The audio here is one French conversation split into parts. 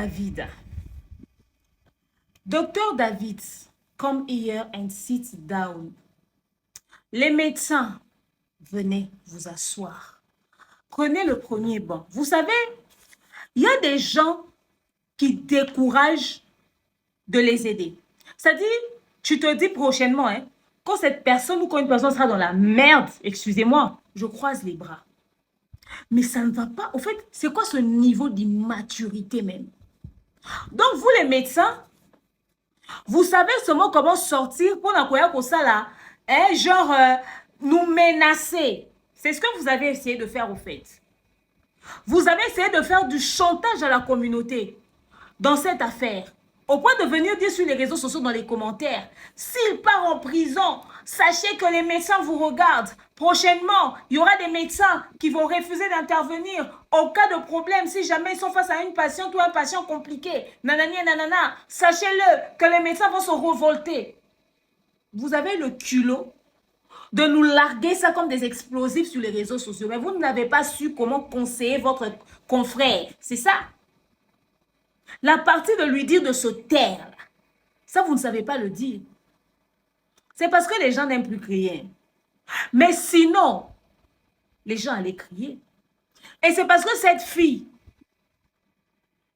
David. Docteur David, come here and sit down. Les médecins, venez vous asseoir. Prenez le premier banc. Vous savez, il y a des gens qui découragent de les aider. C'est-à-dire, tu te dis prochainement, hein, quand cette personne ou quand une personne sera dans la merde, excusez-moi, je croise les bras. Mais ça ne va pas. Au fait, c'est quoi ce niveau d'immaturité même? Donc, vous les médecins, vous savez seulement comment sortir pour n'accoyer pour ça là, hein, genre nous menacer. C'est ce que vous avez essayé de faire au fait. Vous avez essayé de faire du chantage à la communauté dans cette affaire. Au point de venir dire sur les réseaux sociaux dans les commentaires, s'il part en prison, sachez que les médecins vous regardent. Prochainement, il y aura des médecins qui vont refuser d'intervenir au cas de problème si jamais ils sont face à une patiente ou un patient compliqué. Nanani et nanana, sachez-le que les médecins vont se révolter. Vous avez le culot de nous larguer ça comme des explosifs sur les réseaux sociaux. Mais vous n'avez pas su comment conseiller votre confrère. C'est ça. La partie de lui dire de se taire, ça vous ne savez pas le dire. C'est parce que les gens n'aiment plus crier. Mais sinon, les gens allaient crier. Et c'est parce que cette fille,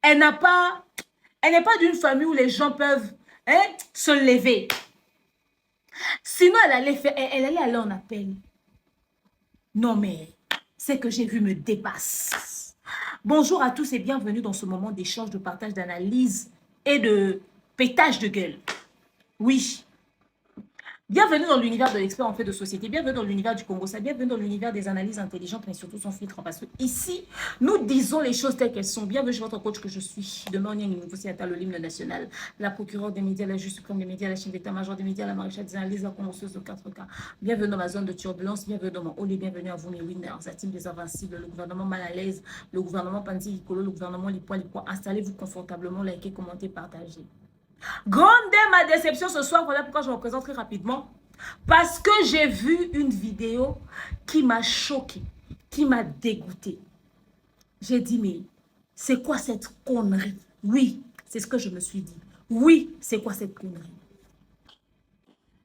elle n'est pas d'une famille où les gens peuvent se lever. Sinon, elle allait aller en appel. Non mais, ce que j'ai vu me dépasse. Bonjour à tous et bienvenue dans ce moment d'échange, de partage, d'analyse et de pétage de gueule. Oui. Bienvenue dans l'univers de l'expert en fait de société, bienvenue dans l'univers du Congo, bienvenue dans l'univers des analyses intelligentes, mais surtout sans filtre, parce que ici, nous disons les choses telles qu'elles sont. Bienvenue chez votre coach que je suis. Demain, on y a une nouveau à l'hymne national, la procureure des médias, la juge suprême des médias, la chef d'état-major des médias, la maréchale des analyses, la commenceuse de 4K. Bienvenue dans ma zone de turbulence, bienvenue dans mon hall et bienvenue à vous, mes winners, la team des invincibles, le gouvernement mal à l'aise, le gouvernement Panti-Icolo, le gouvernement Lipois. Installez-vous confortablement, likez, commentez, partagez. Grande est ma déception ce soir, voilà pourquoi je me présente très rapidement. Parce que j'ai vu une vidéo qui m'a choquée, qui m'a dégoûtée. J'ai dit, mais c'est quoi cette connerie? Oui, c'est ce que je me suis dit. Oui, c'est quoi cette connerie?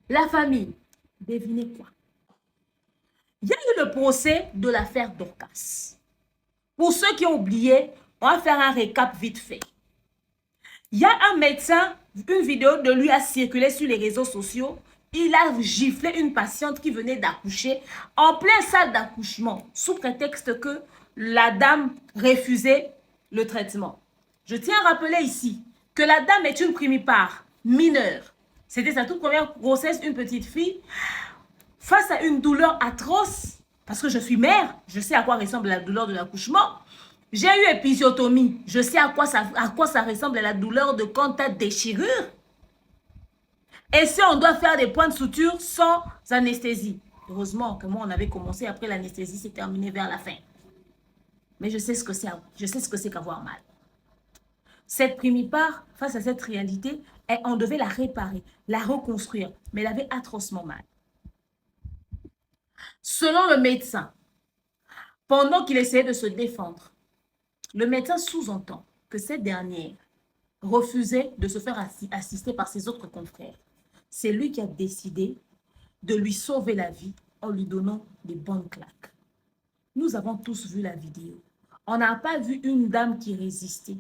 La famille, devinez quoi? Il y a eu le procès de l'affaire Dorcas. Pour ceux qui ont oublié, on va faire un récap vite fait. Il y a un médecin, une vidéo de lui a circulé sur les réseaux sociaux. Il a giflé une patiente qui venait d'accoucher en pleine salle d'accouchement sous prétexte que la dame refusait le traitement. Je tiens à rappeler ici que la dame est une primipare mineure. C'était sa toute première grossesse, une petite fille. Face à une douleur atroce, parce que je suis mère, je sais à quoi ressemble la douleur de l'accouchement. J'ai eu épisiotomie, je sais à quoi ça ressemble la douleur de quand tu as déchirure. Et si on doit faire des points de suture sans anesthésie. Heureusement que moi, on avait commencé, après l'anesthésie, c'est terminé vers la fin. Mais je sais ce que c'est qu'avoir mal. Cette primipare, face à cette réalité, on devait la réparer, la reconstruire, mais elle avait atrocement mal. Selon le médecin, pendant qu'il essayait de se défendre, le médecin sous-entend que cette dernière refusait de se faire assister par ses autres confrères. C'est lui qui a décidé de lui sauver la vie en lui donnant des bonnes claques. Nous avons tous vu la vidéo. On n'a pas vu une dame qui résistait,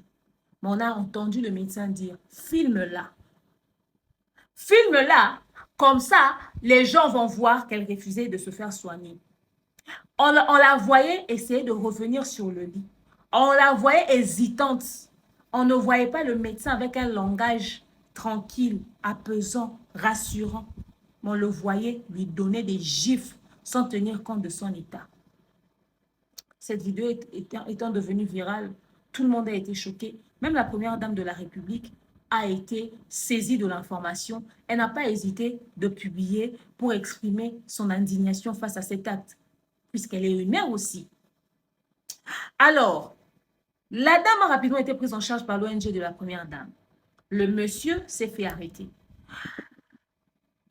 mais on a entendu le médecin dire « filme-la ». Filme-la, comme ça, les gens vont voir qu'elle refusait de se faire soigner. On la voyait essayer de revenir sur le lit. On la voyait hésitante. On ne voyait pas le médecin avec un langage tranquille, apaisant, rassurant. Mais on le voyait lui donner des gifles sans tenir compte de son état. Cette vidéo étant devenue virale, tout le monde a été choqué. Même la première dame de la République a été saisie de l'information. Elle n'a pas hésité de publier pour exprimer son indignation face à cet acte, puisqu'elle est une mère aussi. Alors, la dame a rapidement été prise en charge par l'ONG de la première dame. Le monsieur s'est fait arrêter.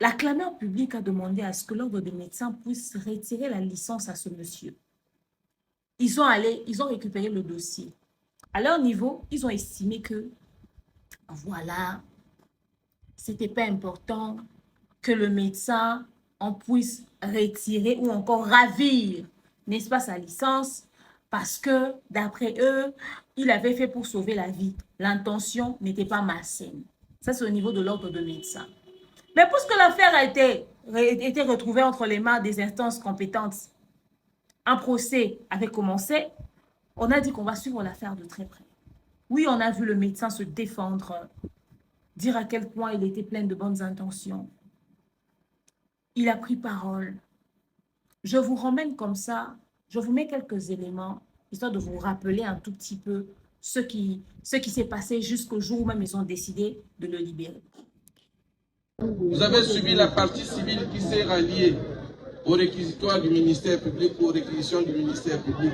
La clameur publique a demandé à ce que l'ordre des médecins puisse retirer la licence à ce monsieur. Ils ont récupéré le dossier. À leur niveau, ils ont estimé que, voilà, c'était pas important que le médecin en puisse retirer ou encore ravir, n'est-ce pas, sa licence, parce que, d'après eux, il avait fait pour sauver la vie. L'intention n'était pas malsaine. Ça, c'est au niveau de l'ordre de médecin. Mais puisque l'affaire a été retrouvée entre les mains des instances compétentes, un procès avait commencé, on a dit qu'on va suivre l'affaire de très près. Oui, on a vu le médecin se défendre, dire à quel point il était plein de bonnes intentions. Il a pris parole. Je vous ramène comme ça, je vous mets quelques éléments, histoire de vous rappeler un tout petit peu ce qui s'est passé jusqu'au jour où même ils ont décidé de le libérer. Vous avez suivi la partie civile qui s'est ralliée au réquisitoire du ministère public, aux réquisitions du ministère public,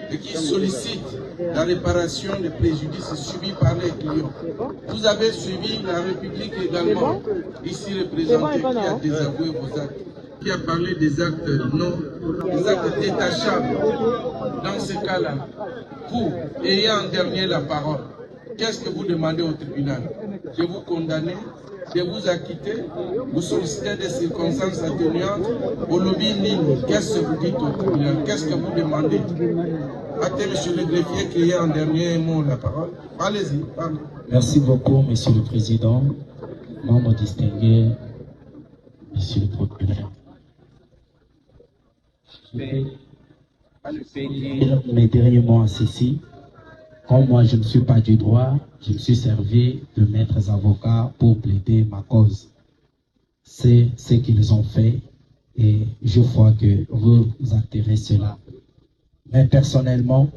et qui sollicite la réparation des préjudices subis par les clients. Vous avez suivi la République également, ici représentée, qui a désavoué vos actes, qui a parlé des actes des actes détachables. Dans ce cas-là, vous, ayant en dernier la parole, qu'est-ce que vous demandez au tribunal? De vous condamner, de vous acquitter, vous sollicitez des circonstances atténuantes au lobby ligne. Qu'est-ce que vous dites au tribunal? Qu'est-ce que vous demandez? Attendez, monsieur le greffier, qui a en dernier mot la parole. Allez-y, parlez. Merci beaucoup, monsieur le président, membres distingués, monsieur le procureur. Je vais dire mes derniers mots à ceci. Comme moi, je ne suis pas du droit, je me suis servi de maîtres avocats pour plaider ma cause. C'est ce qu'ils ont fait et je crois que vous acterez cela. Mais personnellement,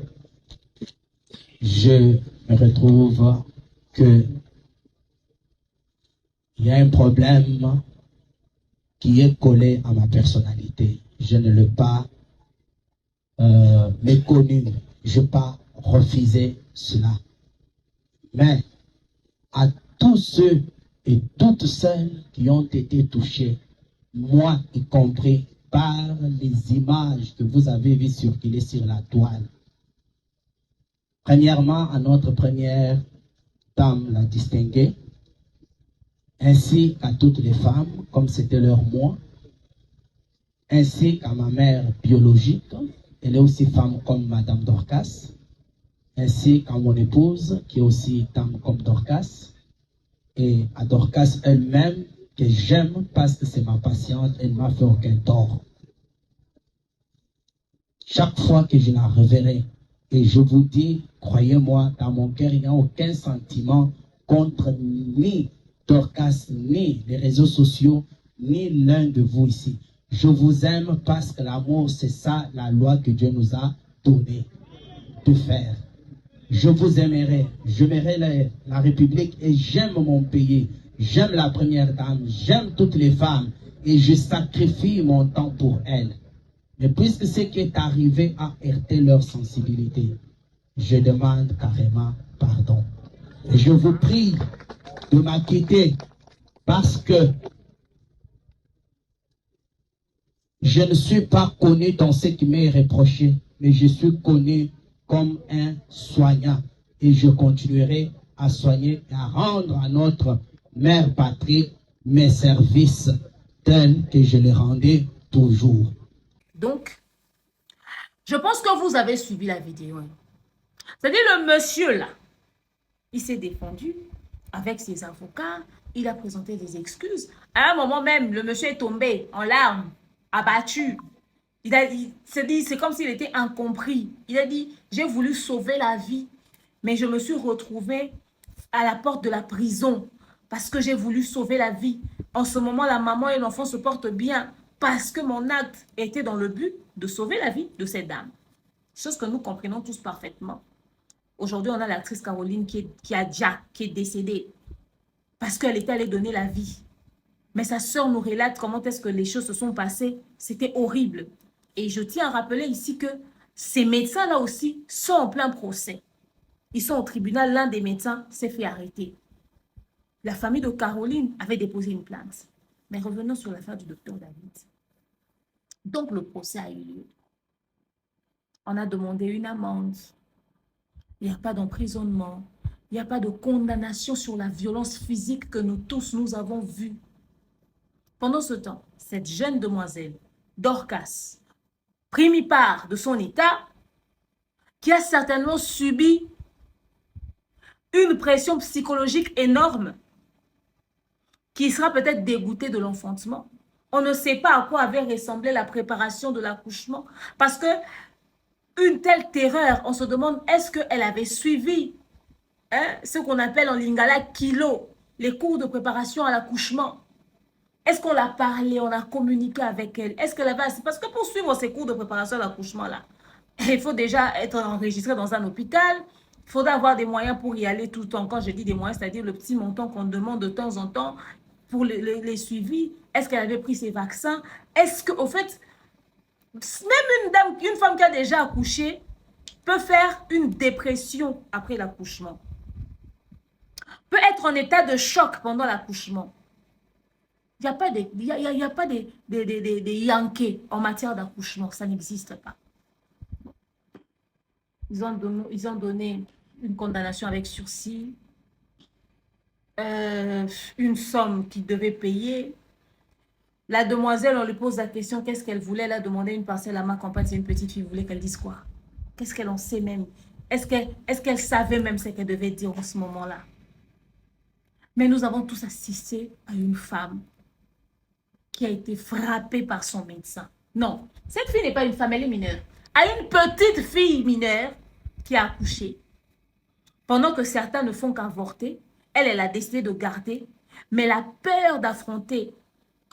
je me retrouve que il y a un problème qui est collé à ma personnalité. Je ne l'ai pas méconnu, je n'ai pas refusé cela. Mais à tous ceux et toutes celles qui ont été touchés, moi y compris, par les images que vous avez vues circuler sur la toile. Premièrement, à notre première dame, la distinguée, ainsi qu'à toutes les femmes, comme c'était leur moi, ainsi qu'à ma mère biologique, elle est aussi femme comme Madame Dorcas, ainsi qu'à mon épouse, qui est aussi femme comme Dorcas, et à Dorcas elle-même, que j'aime parce que c'est ma patiente, elle ne m'a fait aucun tort. Chaque fois que je la reverrai, et je vous dis, croyez-moi, dans mon cœur, il n'y a aucun sentiment contre ni Dorcas, ni les réseaux sociaux, ni l'un de vous ici. Je vous aime parce que l'amour, c'est ça la loi que Dieu nous a donnée de faire. Je vous aimerai, j'aimerai la République et j'aime mon pays. J'aime la première dame, j'aime toutes les femmes et je sacrifie mon temps pour elles. Mais puisque ce qui est arrivé a heurté leur sensibilité, je demande carrément pardon. Et je vous prie de m'acquitter parce que je ne suis pas connu dans ce qui m'est reproché, mais je suis connu comme un soignant. Et je continuerai à soigner et à rendre à notre mère patrie mes services tels que je les rendais toujours. Donc, je pense que vous avez suivi la vidéo. C'est-à-dire le monsieur là, il s'est défendu avec ses avocats, il a présenté des excuses. À un moment même, le monsieur est tombé en larmes, abattu. Il a dit, c'est comme s'il était incompris. Il a dit, j'ai voulu sauver la vie, mais je me suis retrouvé à la porte de la prison parce que j'ai voulu sauver la vie. En ce moment, la maman et l'enfant se portent bien parce que mon acte était dans le but de sauver la vie de cette dame. Chose que nous comprenons tous parfaitement. Aujourd'hui, on a l'actrice Caroline qui est décédée parce qu'elle était allée donner la vie. Mais sa sœur nous relate comment est-ce que les choses se sont passées. C'était horrible. Et je tiens à rappeler ici que ces médecins-là aussi sont en plein procès. Ils sont au tribunal. L'un des médecins s'est fait arrêter. La famille de Caroline avait déposé une plainte. Mais revenons sur l'affaire du docteur David. Donc, le procès a eu lieu. On a demandé une amende. Il n'y a pas d'emprisonnement. Il n'y a pas de condamnation sur la violence physique que nous tous, nous avons vue. Pendant ce temps, cette jeune demoiselle, Dorcas, primipare de son état, qui a certainement subi une pression psychologique énorme, qui sera peut-être dégoûtée de l'enfantement. On ne sait pas à quoi avait ressemblé la préparation de l'accouchement. Parce que une telle terreur, on se demande, est-ce qu'elle avait suivi ce qu'on appelle en lingala kilo, les cours de préparation à l'accouchement? Est-ce qu'on l'a parlé, on a communiqué avec elle? Est-ce qu'elle avait assez? Parce que pour suivre ces cours de préparation à l'accouchement-là, il faut déjà être enregistré dans un hôpital. Il faudra avoir des moyens pour y aller tout le temps. Quand je dis des moyens, c'est-à-dire le petit montant qu'on demande de temps en temps pour les suivis. Est-ce qu'elle avait pris ses vaccins? Est-ce qu'au fait, même une femme qui a déjà accouché peut faire une dépression après l'accouchement, peut être en état de choc pendant l'accouchement. Il n'y a pas des Yankees en matière d'accouchement, ça n'existe pas. Ils ont donné une condamnation avec sursis, une somme qu'ils devaient payer. La demoiselle, on lui pose la question, qu'est-ce qu'elle voulait? Elle a demandé une parcelle à ma campagne, c'est une petite fille, vous voulez qu'elle dise quoi? Qu'est-ce qu'elle en sait même? Est-ce qu'elle savait même ce qu'elle devait dire en ce moment-là? Mais nous avons tous assisté à une femme qui a été frappée par son médecin. Non, cette fille n'est pas une femme, elle est mineure. À une petite fille mineure qui a accouché. Pendant que certains ne font qu'avorter, elle a décidé de garder. Mais la peur d'affronter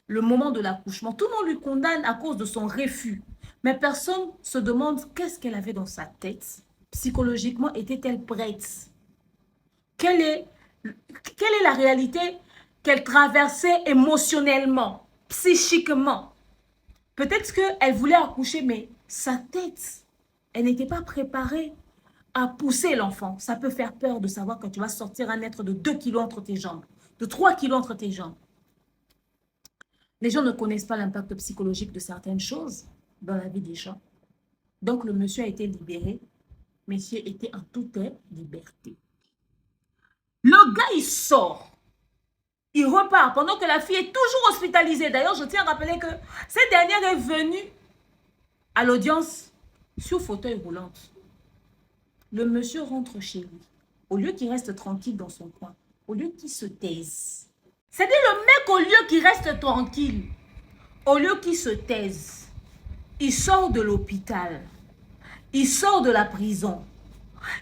le moment de l'accouchement, tout le monde lui condamne à cause de son refus. Mais personne se demande qu'est-ce qu'elle avait dans sa tête. Psychologiquement, était-elle prête? Quelle est la réalité qu'elle traversait émotionnellement, psychiquement? Peut-être qu'elle voulait accoucher, mais sa tête, elle n'était pas préparée à pousser l'enfant. Ça peut faire peur de savoir que tu vas sortir un être de 2 kilos entre tes jambes, de 3 kilos entre tes jambes. Les gens ne connaissent pas l'impact psychologique de certaines choses dans la vie des gens. Donc, le monsieur a été libéré. Monsieur était en toute liberté. Le gars, il sort. Il repart pendant que la fille est toujours hospitalisée. D'ailleurs, je tiens à rappeler que cette dernière est venue à l'audience sur fauteuil roulante. Le monsieur rentre chez lui. Au lieu qu'il reste tranquille dans son coin, au lieu qu'il se taise. C'est-à-dire le mec, au lieu qu'il reste tranquille, au lieu qu'il se taise, il sort de l'hôpital, il sort de la prison,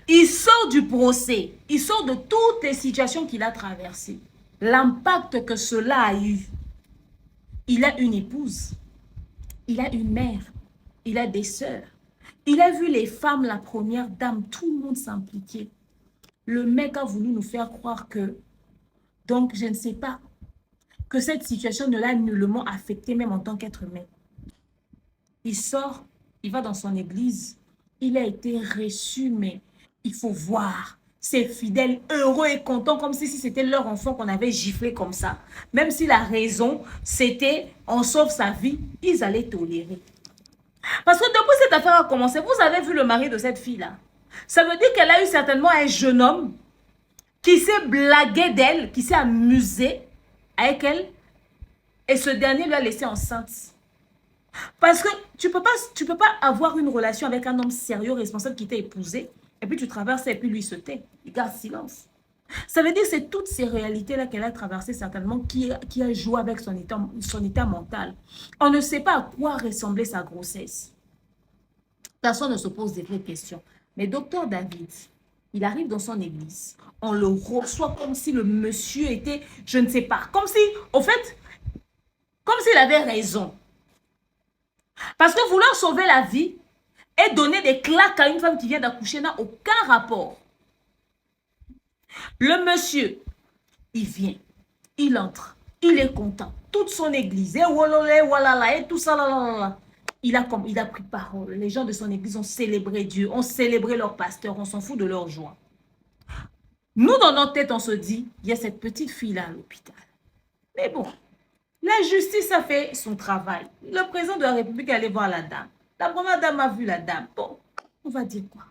il sort du procès, il sort de toutes les situations qu'il a traversées. L'impact que cela a eu. Il a une épouse, il a une mère, il a des sœurs. Il a vu les femmes, la première dame, tout le monde s'impliquer. Le mec a voulu nous faire croire que, donc je ne sais pas, que cette situation ne l'a nullement affecté même en tant qu'être humain. Il sort, il va dans son église, il a été reçu, mais il faut voir ses fidèles heureux et contents comme si c'était leur enfant qu'on avait giflé comme ça. Même si la raison, c'était on sauve sa vie, ils allaient tolérer. Parce que depuis cette affaire a commencé, vous avez vu le mari de cette fille-là. Ça veut dire qu'elle a eu certainement un jeune homme qui s'est blagué d'elle, qui s'est amusé avec elle. Et ce dernier lui a laissé enceinte. Parce que tu peux pas avoir une relation avec un homme sérieux, responsable qui t'a épousé. Et puis tu traverses et puis lui se tait. Il garde silence. Ça veut dire que c'est toutes ces réalités-là qu'elle a traversées certainement qui a joué avec son état mental. On ne sait pas à quoi ressemblait sa grossesse. Personne ne se pose des vraies questions. Mais docteur David, il arrive dans son église. On le reçoit comme si le monsieur était, je ne sais pas, comme si, au fait, comme s'il avait raison. Parce que vouloir sauver la vie et donner des claques à une femme qui vient d'accoucher n'a aucun rapport. Le monsieur, il vient, il entre, il est content. Toute son église, et wololé, walala, et tout ça, là. Il a pris parole. Les gens de son église ont célébré Dieu, ont célébré leur pasteur, on s'en fout de leur joie. Nous, dans notre tête, on se dit, il y a cette petite fille-là à l'hôpital. Mais bon, la justice a fait son travail. Le président de la République est allé voir la dame. La première dame a vu la dame. Bon, on va dire quoi?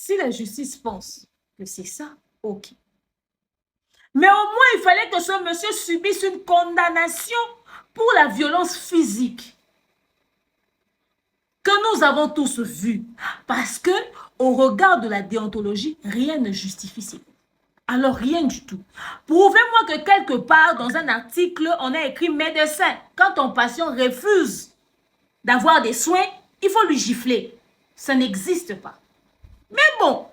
Si la justice pense que c'est ça, ok. Mais au moins, il fallait que ce monsieur subisse une condamnation pour la violence physique que nous avons tous vu. Parce que, au regard de la déontologie, rien ne justifie ces faits. Alors, rien du tout. Prouvez-moi que quelque part, dans un article, on a écrit médecin. Quand ton patient refuse d'avoir des soins, il faut lui gifler. Ça n'existe pas. Mais bon,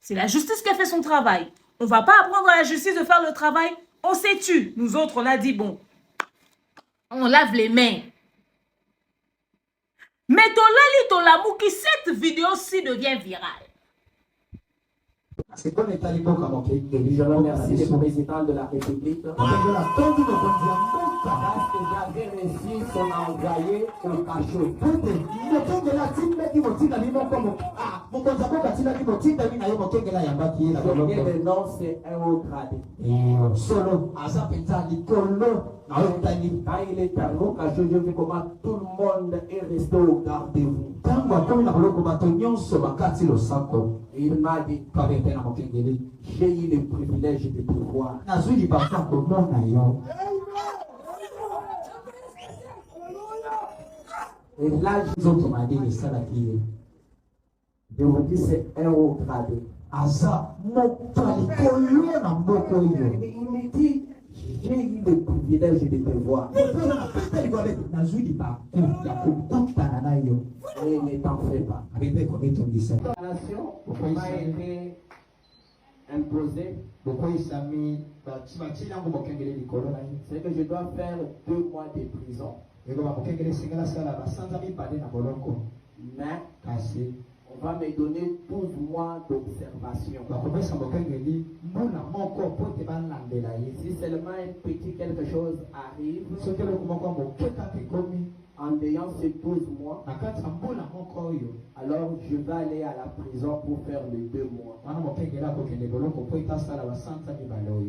c'est la justice qui a fait son travail. On ne va pas apprendre à la justice de faire le travail. On s'est tu. Nous autres, on a dit, bon, on lave les mains. Mais Tolali Tolamouki, cette vidéo-ci devient virale. C'est comme l'État l'époque à manquer. Je remercie le président de la République. Parce que j'avais reçu son envoyé au cachot. Le nom, c'est un haut gradé. Solo, Azapeta, Nicolo. Quand il est arrivé au cachot, je vu comment tout le monde est resté au garde-vous. Il m'a dit, j'ai eu le privilège de te voir. Et là, je vous dis, c'est un haut gradé. Il me dit, j'ai eu le privilège de te voir. Et ne t'en fais pas. La nation m'a été imposée. C'est que je dois faire 2 mois de prison. Mais on va me donner 12 mois d'observation. Si seulement un petit quelque chose arrive, en ayant ces 12 mois, alors je vais aller à la prison pour faire les 2 mois.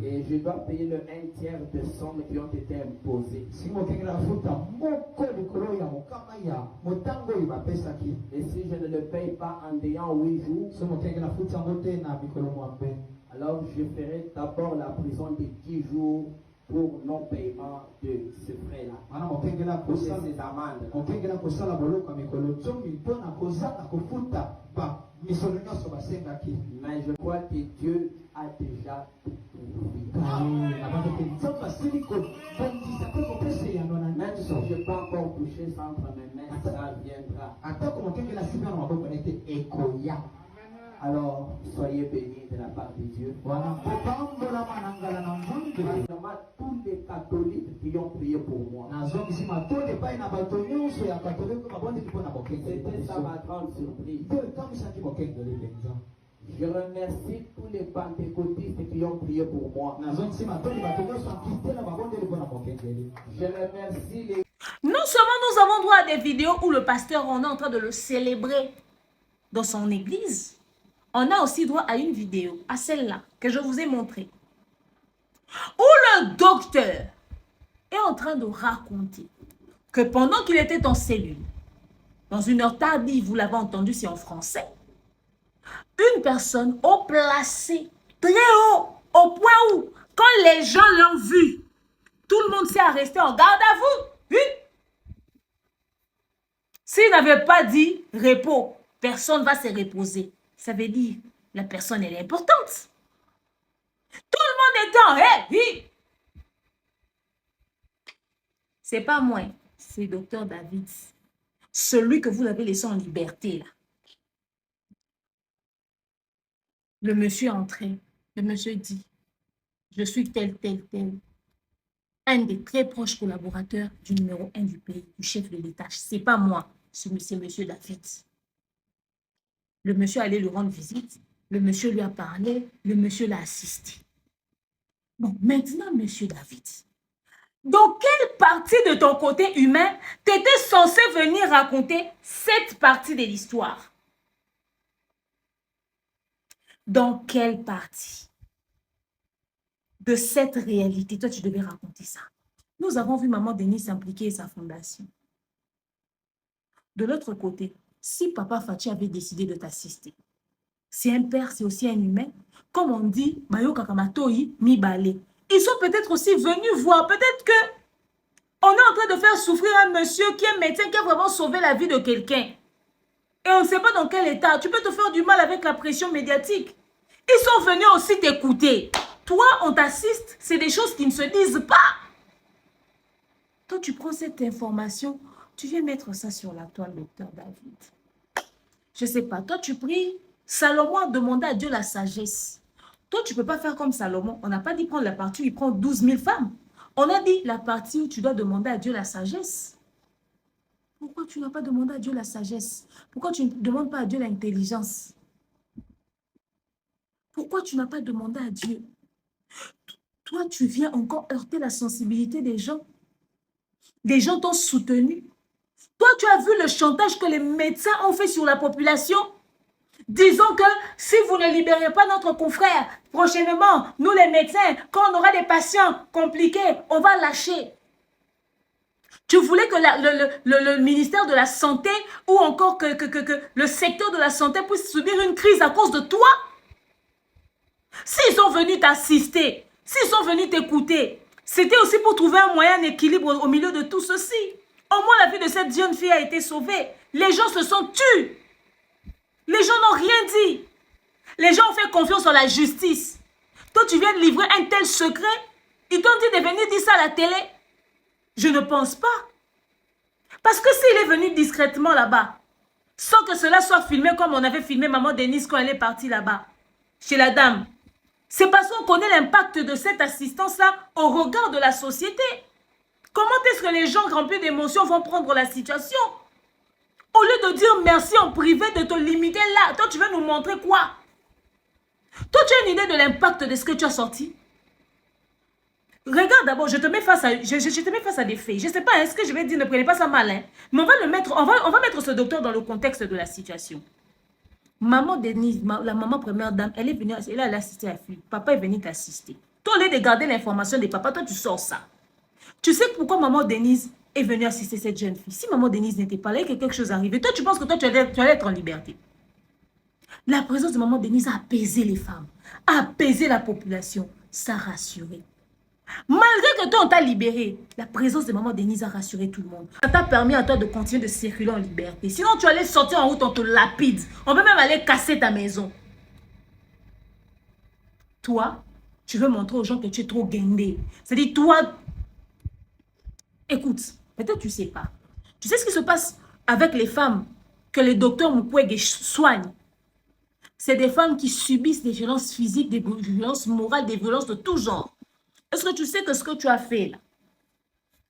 Et je dois payer le 1/3 des sommes qui ont été imposées. Et si je ne le paye pas en ayant 8 jours, alors je ferai d'abord la prison de 10 jours pour non-paiement de ce frais-là, de ces amendes. Mais je crois que Dieu a déjà tout prouvé. Même si je n'ai pas encore touché ça entre mes mains, ça viendra. Alors, soyez bénis de la part de Dieu. Tous les catholiques qui ont prié pour moi. C'était ça ma grande surprise. Je remercie tous les pentecôtistes qui ont prié pour moi. Je remercie les... Non seulement nous avons droit à des vidéos où le pasteur, on est en train de le célébrer dans son église, on a aussi droit à une vidéo, à celle-là, que je vous ai montrée, où le docteur est en train de raconter que pendant qu'il était en cellule, dans une heure tardive, vous l'avez entendu, c'est en français, une personne haut placée, très haut, au point où, quand les gens l'ont vu, tout le monde s'est arrêté en garde à vous. Oui. S'il n'avait pas dit repos, personne ne va se reposer. Ça veut dire, la personne, elle est importante. Tout le monde est en oui. C'est pas moi, c'est Dr David. Celui que vous avez laissé en liberté, là. Le monsieur est entré. Le monsieur dit, je suis tel. Un des très proches collaborateurs du numéro 1 du pays, du chef de l'État. C'est pas moi, c'est monsieur David. Le monsieur allait lui rendre visite. Le monsieur lui a parlé. Le monsieur l'a assisté. Bon, maintenant, monsieur David, dans quelle partie de ton côté humain t'étais censé venir raconter cette partie de l'histoire? Dans quelle partie de cette réalité, toi, tu devais raconter ça? Nous avons vu Maman Denis s'impliquer et sa fondation. De l'autre côté, si Papa Fachi avait décidé de t'assister, C'est un père, c'est aussi un humain. Comme on dit, Mayo Kakamatoi, Mibale. Ils sont peut-être aussi venus voir, peut-être que on est en train de faire souffrir un monsieur qui est médecin, qui a vraiment sauvé la vie de quelqu'un. Et on ne sait pas dans quel état. Tu peux te faire du mal avec la pression médiatique. Ils sont venus aussi t'écouter. Toi, on t'assiste. C'est des choses qui ne se disent pas. Toi, tu prends cette information, tu viens mettre ça sur la toile, docteur David. Je ne sais pas. Toi, tu pries. Salomon a demandé à Dieu la sagesse. Toi, tu ne peux pas faire comme Salomon. On n'a pas dit prendre la partie où il prend 12 000 femmes. On a dit la partie où tu dois demander à Dieu la sagesse. Pourquoi tu n'as pas demandé à Dieu la sagesse? Pourquoi tu ne demandes pas à Dieu l'intelligence? Pourquoi tu n'as pas demandé à Dieu? Toi, tu viens encore heurter la sensibilité des gens. Des gens t'ont soutenu. Toi, tu as vu le chantage que les médecins ont fait sur la population? Disons que si vous ne libérez pas notre confrère, prochainement, nous les médecins, quand on aura des patients compliqués, on va lâcher. Tu voulais que le ministère de la Santé ou encore que le secteur de la santé puisse subir une crise à cause de toi? S'ils sont venus t'assister, s'ils sont venus t'écouter, c'était aussi pour trouver un moyen d'équilibre au milieu de tout ceci. Au moins, la vie de cette jeune fille a été sauvée. Les gens se sont tus. Les gens n'ont rien dit. Les gens ont fait confiance en la justice. Toi, tu viens de livrer un tel secret. Ils t'ont dit de venir dire ça à la télé. Je ne pense pas. Parce que s'il est venu discrètement là-bas, sans que cela soit filmé comme on avait filmé Maman Denise quand elle est partie là-bas, chez la dame, c'est parce qu'on connaît l'impact de cette assistance-là au regard de la société. Comment est-ce que les gens remplis d'émotions vont prendre la situation? Au lieu de dire merci en privé, de te limiter là, toi tu veux nous montrer quoi? Toi tu as une idée de l'impact de ce que tu as sorti? Regarde d'abord, je te mets face à des faits. Je ne sais pas, est-ce que je vais dire, ne prenez pas ça mal, hein? Mais on va mettre ce docteur dans le contexte de la situation. Maman Denise, la maman première dame, elle est venue, elle a assisté à la fille. Papa est venu t'assister. Toi, au lieu de garder l'information de papa, toi, tu sors ça. Tu sais pourquoi maman Denise est venue assister cette jeune fille? Si maman Denise n'était pas là et que quelque chose arrivait, toi, tu penses que toi, tu allais être en liberté. La présence de maman Denise a apaisé les femmes, a apaisé la population, ça a rassuré. Malgré que toi, on t'a libéré, la présence de maman Denise a rassuré tout le monde. Ça t'a permis à toi de continuer de circuler en liberté. Sinon, tu allais sortir en route, on te lapide. On peut même aller casser ta maison. Toi, tu veux montrer aux gens que tu es trop guindé. C'est-à-dire, toi, écoute, peut-être tu ne sais pas. Tu sais ce qui se passe avec les femmes que les docteurs Mukwege soignent? C'est des femmes qui subissent des violences physiques, des violences morales, des violences de tout genre. Est-ce que tu sais que ce que tu as fait là,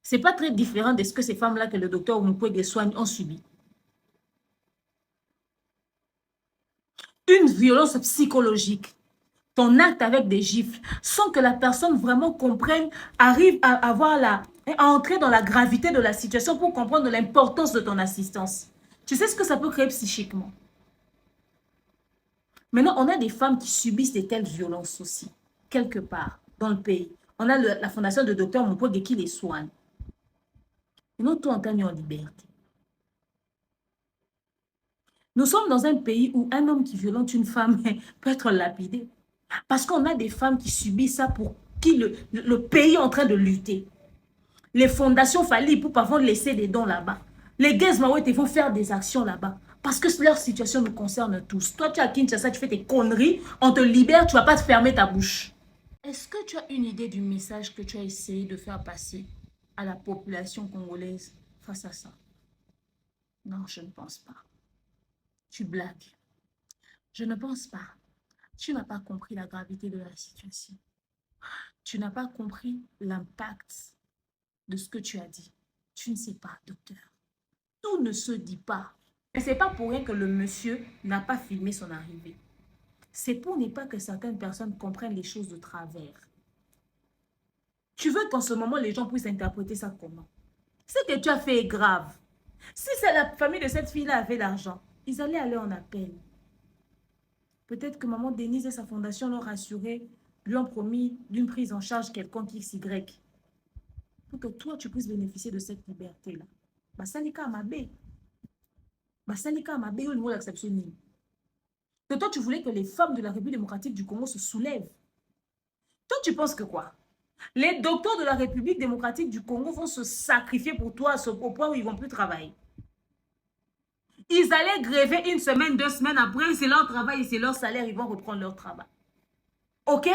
c'est pas très différent de ce que ces femmes-là que le docteur Mukwege soigne ont subi? Une violence psychologique, ton acte avec des gifles, sans que la personne vraiment comprenne, arrive à avoir à entrer dans la gravité de la situation pour comprendre l'importance de ton assistance. Tu sais ce que ça peut créer psychiquement? Maintenant, on a des femmes qui subissent de telles violences aussi, quelque part dans le pays. On a la fondation de Dr Mukwege qui les soigne. Et nous, toi, on t'a mis en liberté. Nous sommes dans un pays où un homme qui violente une femme peut être lapidé. Parce qu'on a des femmes qui subissent ça pour qui le pays est en train de lutter. Les fondations Fali Ipupa vont laisser des dons là-bas. Les Gez Mawete vont faire des actions là-bas. Parce que leur situation nous concerne tous. Toi, tu es à Kinshasa, tu fais tes conneries, on te libère, tu ne vas pas te fermer ta bouche. Est-ce que tu as une idée du message que tu as essayé de faire passer à la population congolaise face à ça? Non, je ne pense pas. Tu blagues. Je ne pense pas. Tu n'as pas compris la gravité de la situation. Tu n'as pas compris l'impact de ce que tu as dit. Tu ne sais pas, docteur. Tout ne se dit pas. Et ce n'est pas pour rien que le monsieur n'a pas filmé son arrivée. C'est pour ne pas que certaines personnes comprennent les choses de travers. Tu veux qu'en ce moment, les gens puissent interpréter ça comment? Ce que tu as fait est grave. Si c'est la famille de cette fille-là avait l'argent, ils allaient aller en appel. Peut-être que maman Denise et sa fondation l'ont rassuré, lui ont promis d'une prise en charge quelconque XY. Pour que toi, tu puisses bénéficier de cette liberté-là. Basalika Amabe. Basalika Amabe, il y a une exception. Que toi, tu voulais que les femmes de la République démocratique du Congo se soulèvent. Toi, tu penses que quoi? Les docteurs de la République démocratique du Congo vont se sacrifier pour toi au point où ils ne vont plus travailler. Ils allaient gréver une semaine, 2 semaines après, c'est leur travail et c'est leur salaire, ils vont reprendre leur travail. Ok?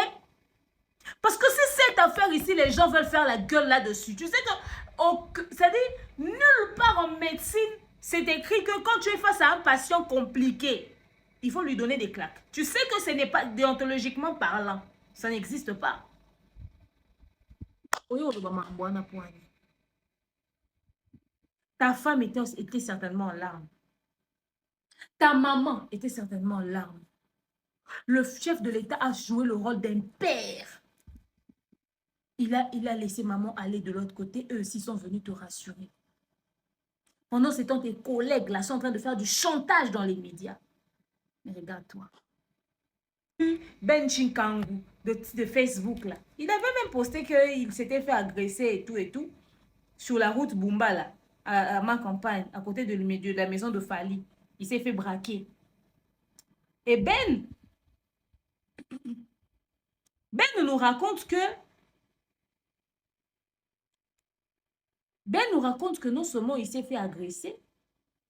Parce que c'est cette affaire ici, les gens veulent faire la gueule là-dessus. Tu sais que, c'est-à-dire, nulle part en médecine, c'est écrit que quand tu es face à un patient compliqué, il faut lui donner des claques. Tu sais que ce n'est pas déontologiquement parlant. Ça n'existe pas. Ta femme était certainement en larmes. Ta maman était certainement en larmes. Le chef de l'État a joué le rôle d'un père. Il a laissé maman aller de l'autre côté. Eux aussi sont venus te rassurer. Pendant ce temps, tes collègues là sont en train de faire du chantage dans les médias. Mais regarde-toi. Ben Chinkangu de Facebook là. Il avait même posté qu'il s'était fait agresser et tout. Sur la route Bumba là, à ma campagne, à côté de la maison de Fali. Il s'est fait braquer. Et Ben nous raconte que non seulement il s'est fait agresser,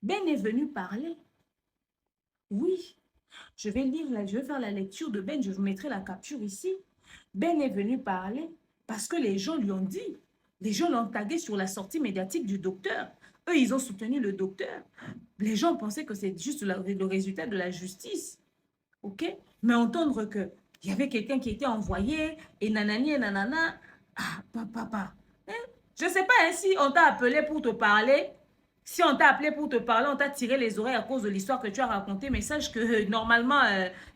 Ben est venu parler. Oui, je vais faire la lecture de Ben, je vous mettrai la capture ici. Ben est venu parler parce que les gens lui ont dit, les gens l'ont tagué sur la sortie médiatique du docteur. Eux, ils ont soutenu le docteur. Les gens pensaient que c'est juste le résultat de la justice. Ok? Mais entendre qu'il y avait quelqu'un qui était envoyé et nanani et nanana. Ah, papa. Hein? Je ne sais pas hein, si on t'a appelé pour te parler. Si on t'a appelé pour te parler, on t'a tiré les oreilles à cause de l'histoire que tu as racontée. Mais sache que normalement,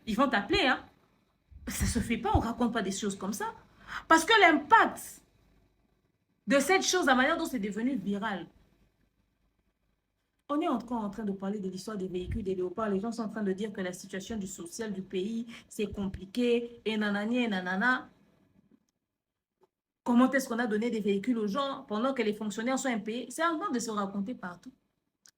ils vont t'appeler. Hein? Ça ne se fait pas, on ne raconte pas des choses comme ça. Parce que l'impact de cette chose, la manière dont c'est devenu viral, on est encore en train de parler de l'histoire des véhicules des léopards. Les gens sont en train de dire que la situation du social du pays, c'est compliqué, et nanani et nanana. Comment est-ce qu'on a donné des véhicules aux gens pendant que les fonctionnaires sont impayés? C'est en train de se raconter partout.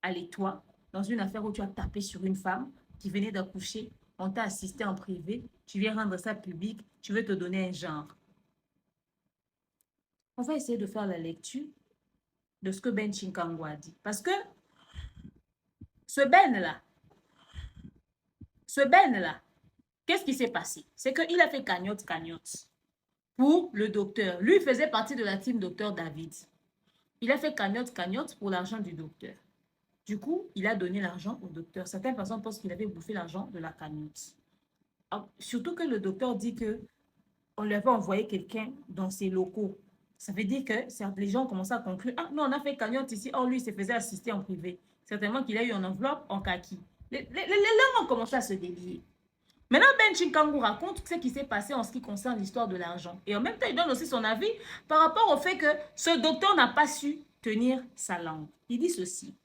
Allez, toi, dans une affaire où tu as tapé sur une femme qui venait d'accoucher, on t'a assisté en privé, tu viens rendre ça public, tu veux te donner un genre. On va essayer de faire la lecture de ce que Ben Chinkangu a dit. Parce que ce Ben là, qu'est-ce qui s'est passé? C'est qu'il a fait cagnotte pour le docteur. Lui, il faisait partie de la team docteur David. Il a fait cagnotte pour l'argent du docteur. Du coup, il a donné l'argent au docteur. Certaines personnes pensent qu'il avait bouffé l'argent de la cagnotte. Surtout que le docteur dit qu'on lui avait envoyé quelqu'un dans ses locaux. Ça veut dire que les gens ont commencé à conclure. Ah non, on a fait cagnotte ici. Oh, lui, il se faisait assister en privé. Certainement qu'il a eu une enveloppe en kaki. Les langues ont commencé à se délier. Maintenant, Ben Chinkangu raconte ce qui s'est passé en ce qui concerne l'histoire de l'argent. Et en même temps, il donne aussi son avis par rapport au fait que ce docteur n'a pas su tenir sa langue. Il dit ceci.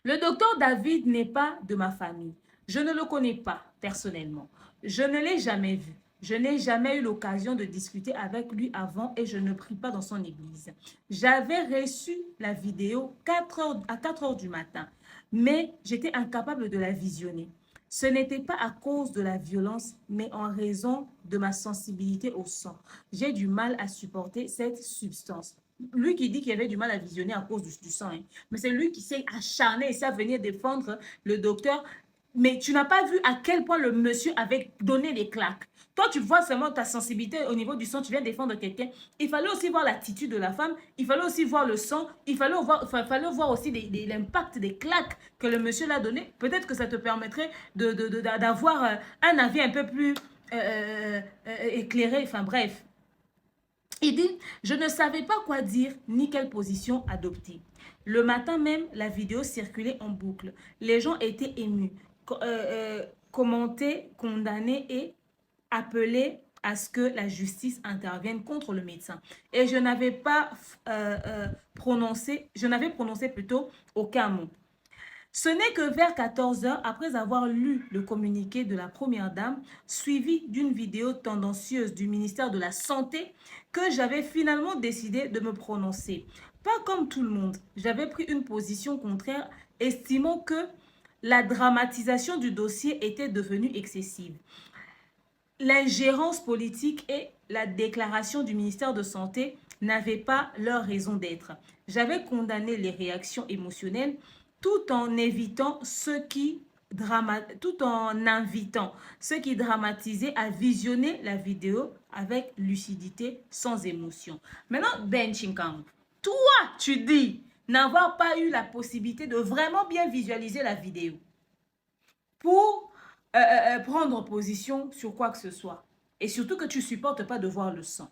Le docteur David n'est pas de ma famille. Je ne le connais pas personnellement. Je ne l'ai jamais vu. Je n'ai jamais eu l'occasion de discuter avec lui avant et je ne prie pas dans son église. J'avais reçu la vidéo à 4 heures du matin, mais j'étais incapable de la visionner. Ce n'était pas à cause de la violence, mais en raison de ma sensibilité au sang. J'ai du mal à supporter cette substance. Lui qui dit qu'il avait du mal à visionner à cause du sang, hein. Mais c'est lui qui s'est acharné et s'est venir défendre le docteur. Mais tu n'as pas vu à quel point le monsieur avait donné des claques. Toi, tu vois seulement ta sensibilité au niveau du sang, tu viens défendre quelqu'un. Il fallait aussi voir l'attitude de la femme, il fallait aussi voir le sang, il fallait voir aussi l'impact des claques que le monsieur l'a donné. Peut-être que ça te permettrait d'avoir un avis un peu plus éclairé, enfin bref. Il dit, je ne savais pas quoi dire ni quelle position adopter. Le matin même, la vidéo circulait en boucle. Les gens étaient émus, commentaient, condamnaient et appelaient à ce que la justice intervienne contre le médecin. Et je n'avais pas prononcé plutôt aucun mot. Ce n'est que vers 14 h, après avoir lu le communiqué de la première dame, suivi d'une vidéo tendancieuse du ministère de la Santé, que j'avais finalement décidé de me prononcer. Pas comme tout le monde, j'avais pris une position contraire, estimant que la dramatisation du dossier était devenue excessive. L'ingérence politique et la déclaration du ministère de Santé n'avaient pas leur raison d'être. J'avais condamné les réactions émotionnelles tout en invitant ceux qui dramatisaient à visionner la vidéo avec lucidité, sans émotion. Maintenant, Ben Chinkang, toi, tu dis n'avoir pas eu la possibilité de vraiment bien visualiser la vidéo pour prendre position sur quoi que ce soit. Et surtout que tu ne supportes pas de voir le sang.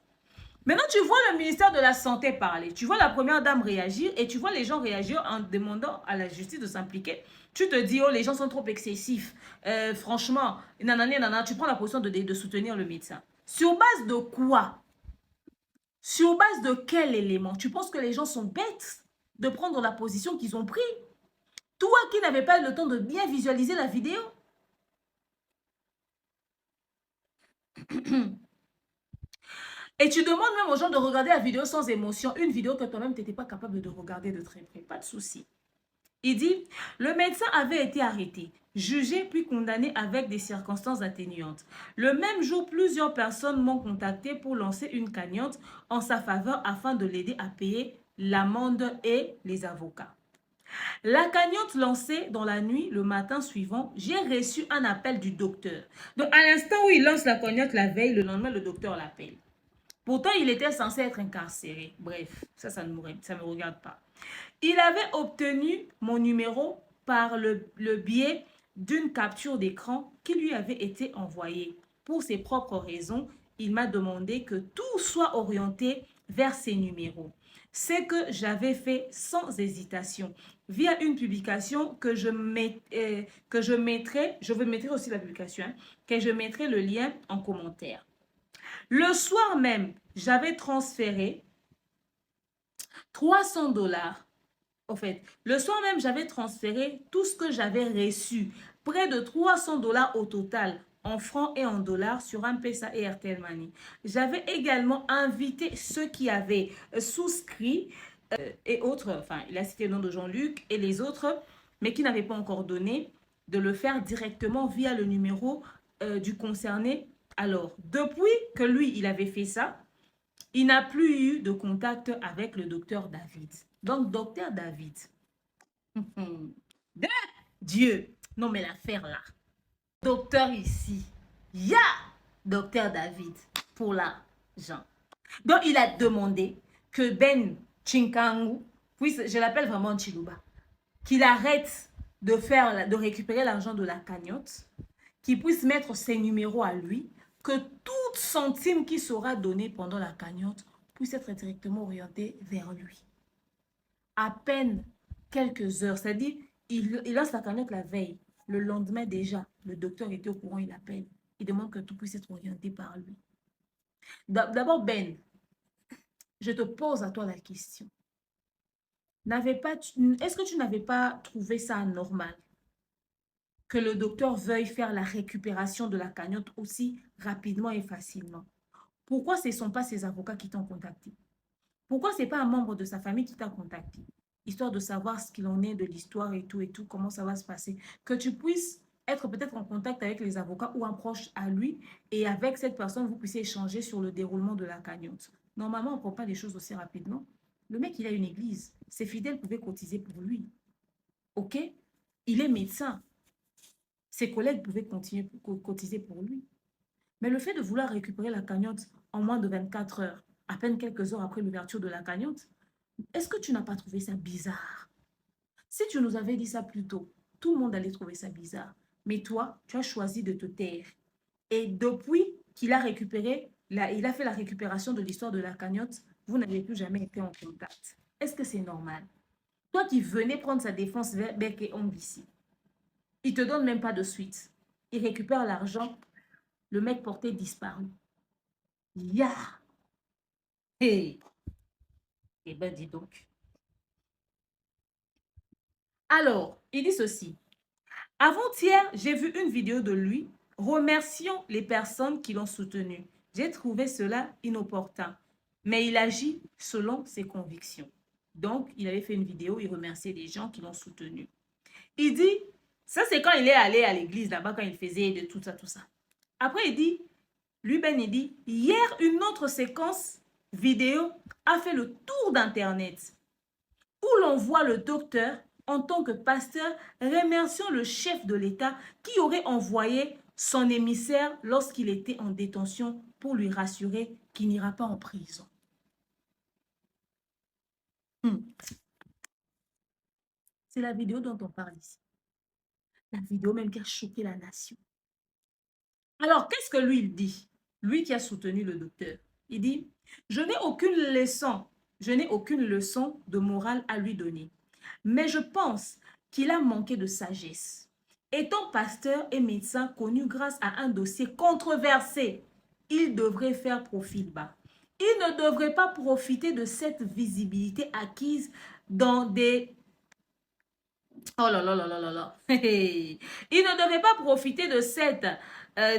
Maintenant, tu vois le ministère de la Santé parler. Tu vois la première dame réagir et tu vois les gens réagir en demandant à la justice de s'impliquer. Tu te dis, oh, les gens sont trop excessifs. Franchement, nanana, tu prends la position de soutenir le médecin. Sur base de quoi? Sur base de quel élément? Tu penses que les gens sont bêtes de prendre la position qu'ils ont prise? Toi qui n'avais pas le temps de bien visualiser la vidéo. Et tu demandes même aux gens de regarder la vidéo sans émotion, une vidéo que toi-même tu n'étais pas capable de regarder de très près. Pas de souci. Il dit, le médecin avait été arrêté, jugé puis condamné avec des circonstances atténuantes. Le même jour, plusieurs personnes m'ont contacté pour lancer une cagnotte en sa faveur afin de l'aider à payer l'amende et les avocats. La cagnotte lancée dans la nuit, le matin suivant, j'ai reçu un appel du docteur. Donc, à l'instant où il lance la cagnotte la veille, le lendemain, le docteur l'appelle. Pourtant, il était censé être incarcéré. Bref, ça ne me regarde pas. Il avait obtenu mon numéro par le biais d'une capture d'écran qui lui avait été envoyée. Pour ses propres raisons, il m'a demandé que tout soit orienté vers ses numéros. C'est que j'avais fait sans hésitation via une publication que je mettrai aussi la publication, hein, que je mettrai le lien en commentaire. Le soir même, j'avais transféré 300 $. En fait, le soir même, j'avais transféré tout ce que j'avais reçu, près de 300 $ au total, en francs et en dollars, sur M-Pesa et Airtel Money. J'avais également invité ceux qui avaient souscrit et autres, enfin, il a cité le nom de Jean-Luc et les autres, mais qui n'avaient pas encore donné, de le faire directement via le numéro du concerné. Alors, depuis que lui, il avait fait ça, il n'a plus eu de contact avec le docteur David. Donc, docteur David, de Dieu, non mais l'affaire là, docteur ici, ya docteur David pour l'argent. Donc, il a demandé que Ben Chinkangu, puisse, je l'appelle vraiment Chiluba, qu'il arrête de récupérer l'argent de la cagnotte, qu'il puisse mettre ses numéros à lui, que toute centime qui sera donnée pendant la cagnotte puisse être directement orientée vers lui. À peine quelques heures, c'est-à-dire, il lance la cagnotte la veille. Le lendemain déjà, le docteur était au courant, il appelle. Il demande que tout puisse être orienté par lui. D'abord, Ben, je te pose à toi la question. Est-ce que tu n'avais pas trouvé ça normal que le docteur veuille faire la récupération de la cagnotte aussi rapidement et facilement? Pourquoi ce ne sont pas ses avocats qui t'ont contacté? Pourquoi ce n'est pas un membre de sa famille qui t'a contacté? Histoire de savoir ce qu'il en est de l'histoire et tout, comment ça va se passer. Que tu puisses être peut-être en contact avec les avocats ou un proche à lui et avec cette personne, vous puissiez échanger sur le déroulement de la cagnotte. Normalement, on ne prend pas les choses aussi rapidement. Le mec, il a une église. Ses fidèles pouvaient cotiser pour lui. OK? Il est médecin. Ses collègues pouvaient continuer cotiser pour lui. Mais le fait de vouloir récupérer la cagnotte en moins de 24 heures, à peine quelques heures après l'ouverture de la cagnotte, est-ce que tu n'as pas trouvé ça bizarre? Si tu nous avais dit ça plus tôt, tout le monde allait trouver ça bizarre. Mais toi, tu as choisi de te taire. Et depuis qu'il a récupéré, il a fait la récupération de l'histoire de la cagnotte, vous n'avez plus jamais été en contact. Est-ce que c'est normal? Toi qui venais prendre sa défense vers Bec et Omb ici, il ne te donne même pas de suite. Il récupère l'argent, le mec porté disparu. Ya! Hey! Eh ben, dis donc. Alors, il dit ceci. Avant-hier, j'ai vu une vidéo de lui remerciant les personnes qui l'ont soutenu. J'ai trouvé cela inopportun, mais il agit selon ses convictions. Donc, il avait fait une vidéo, il remerciait les gens qui l'ont soutenu. Il dit, Ça, c'est quand il est allé à l'église là-bas, quand il faisait de tout ça, tout ça. Après, il dit, lui, Ben, il dit, hier, une autre séquence vidéo a fait le tour d'Internet où l'on voit le docteur en tant que pasteur remerciant le chef de l'État qui aurait envoyé son émissaire lorsqu'il était en détention pour lui rassurer qu'il n'ira pas en prison. C'est la vidéo dont on parle ici. La vidéo même qui a choqué la nation. Alors, qu'est-ce que lui, il dit? Lui qui a soutenu le docteur. Il dit, je n'ai aucune leçon de morale à lui donner. Mais je pense qu'il a manqué de sagesse. Étant pasteur et médecin connu grâce à un dossier controversé, il devrait faire profil bas. Il ne devrait pas profiter de cette visibilité acquise dans des... Oh là là là là là là. Il ne devait pas profiter de cette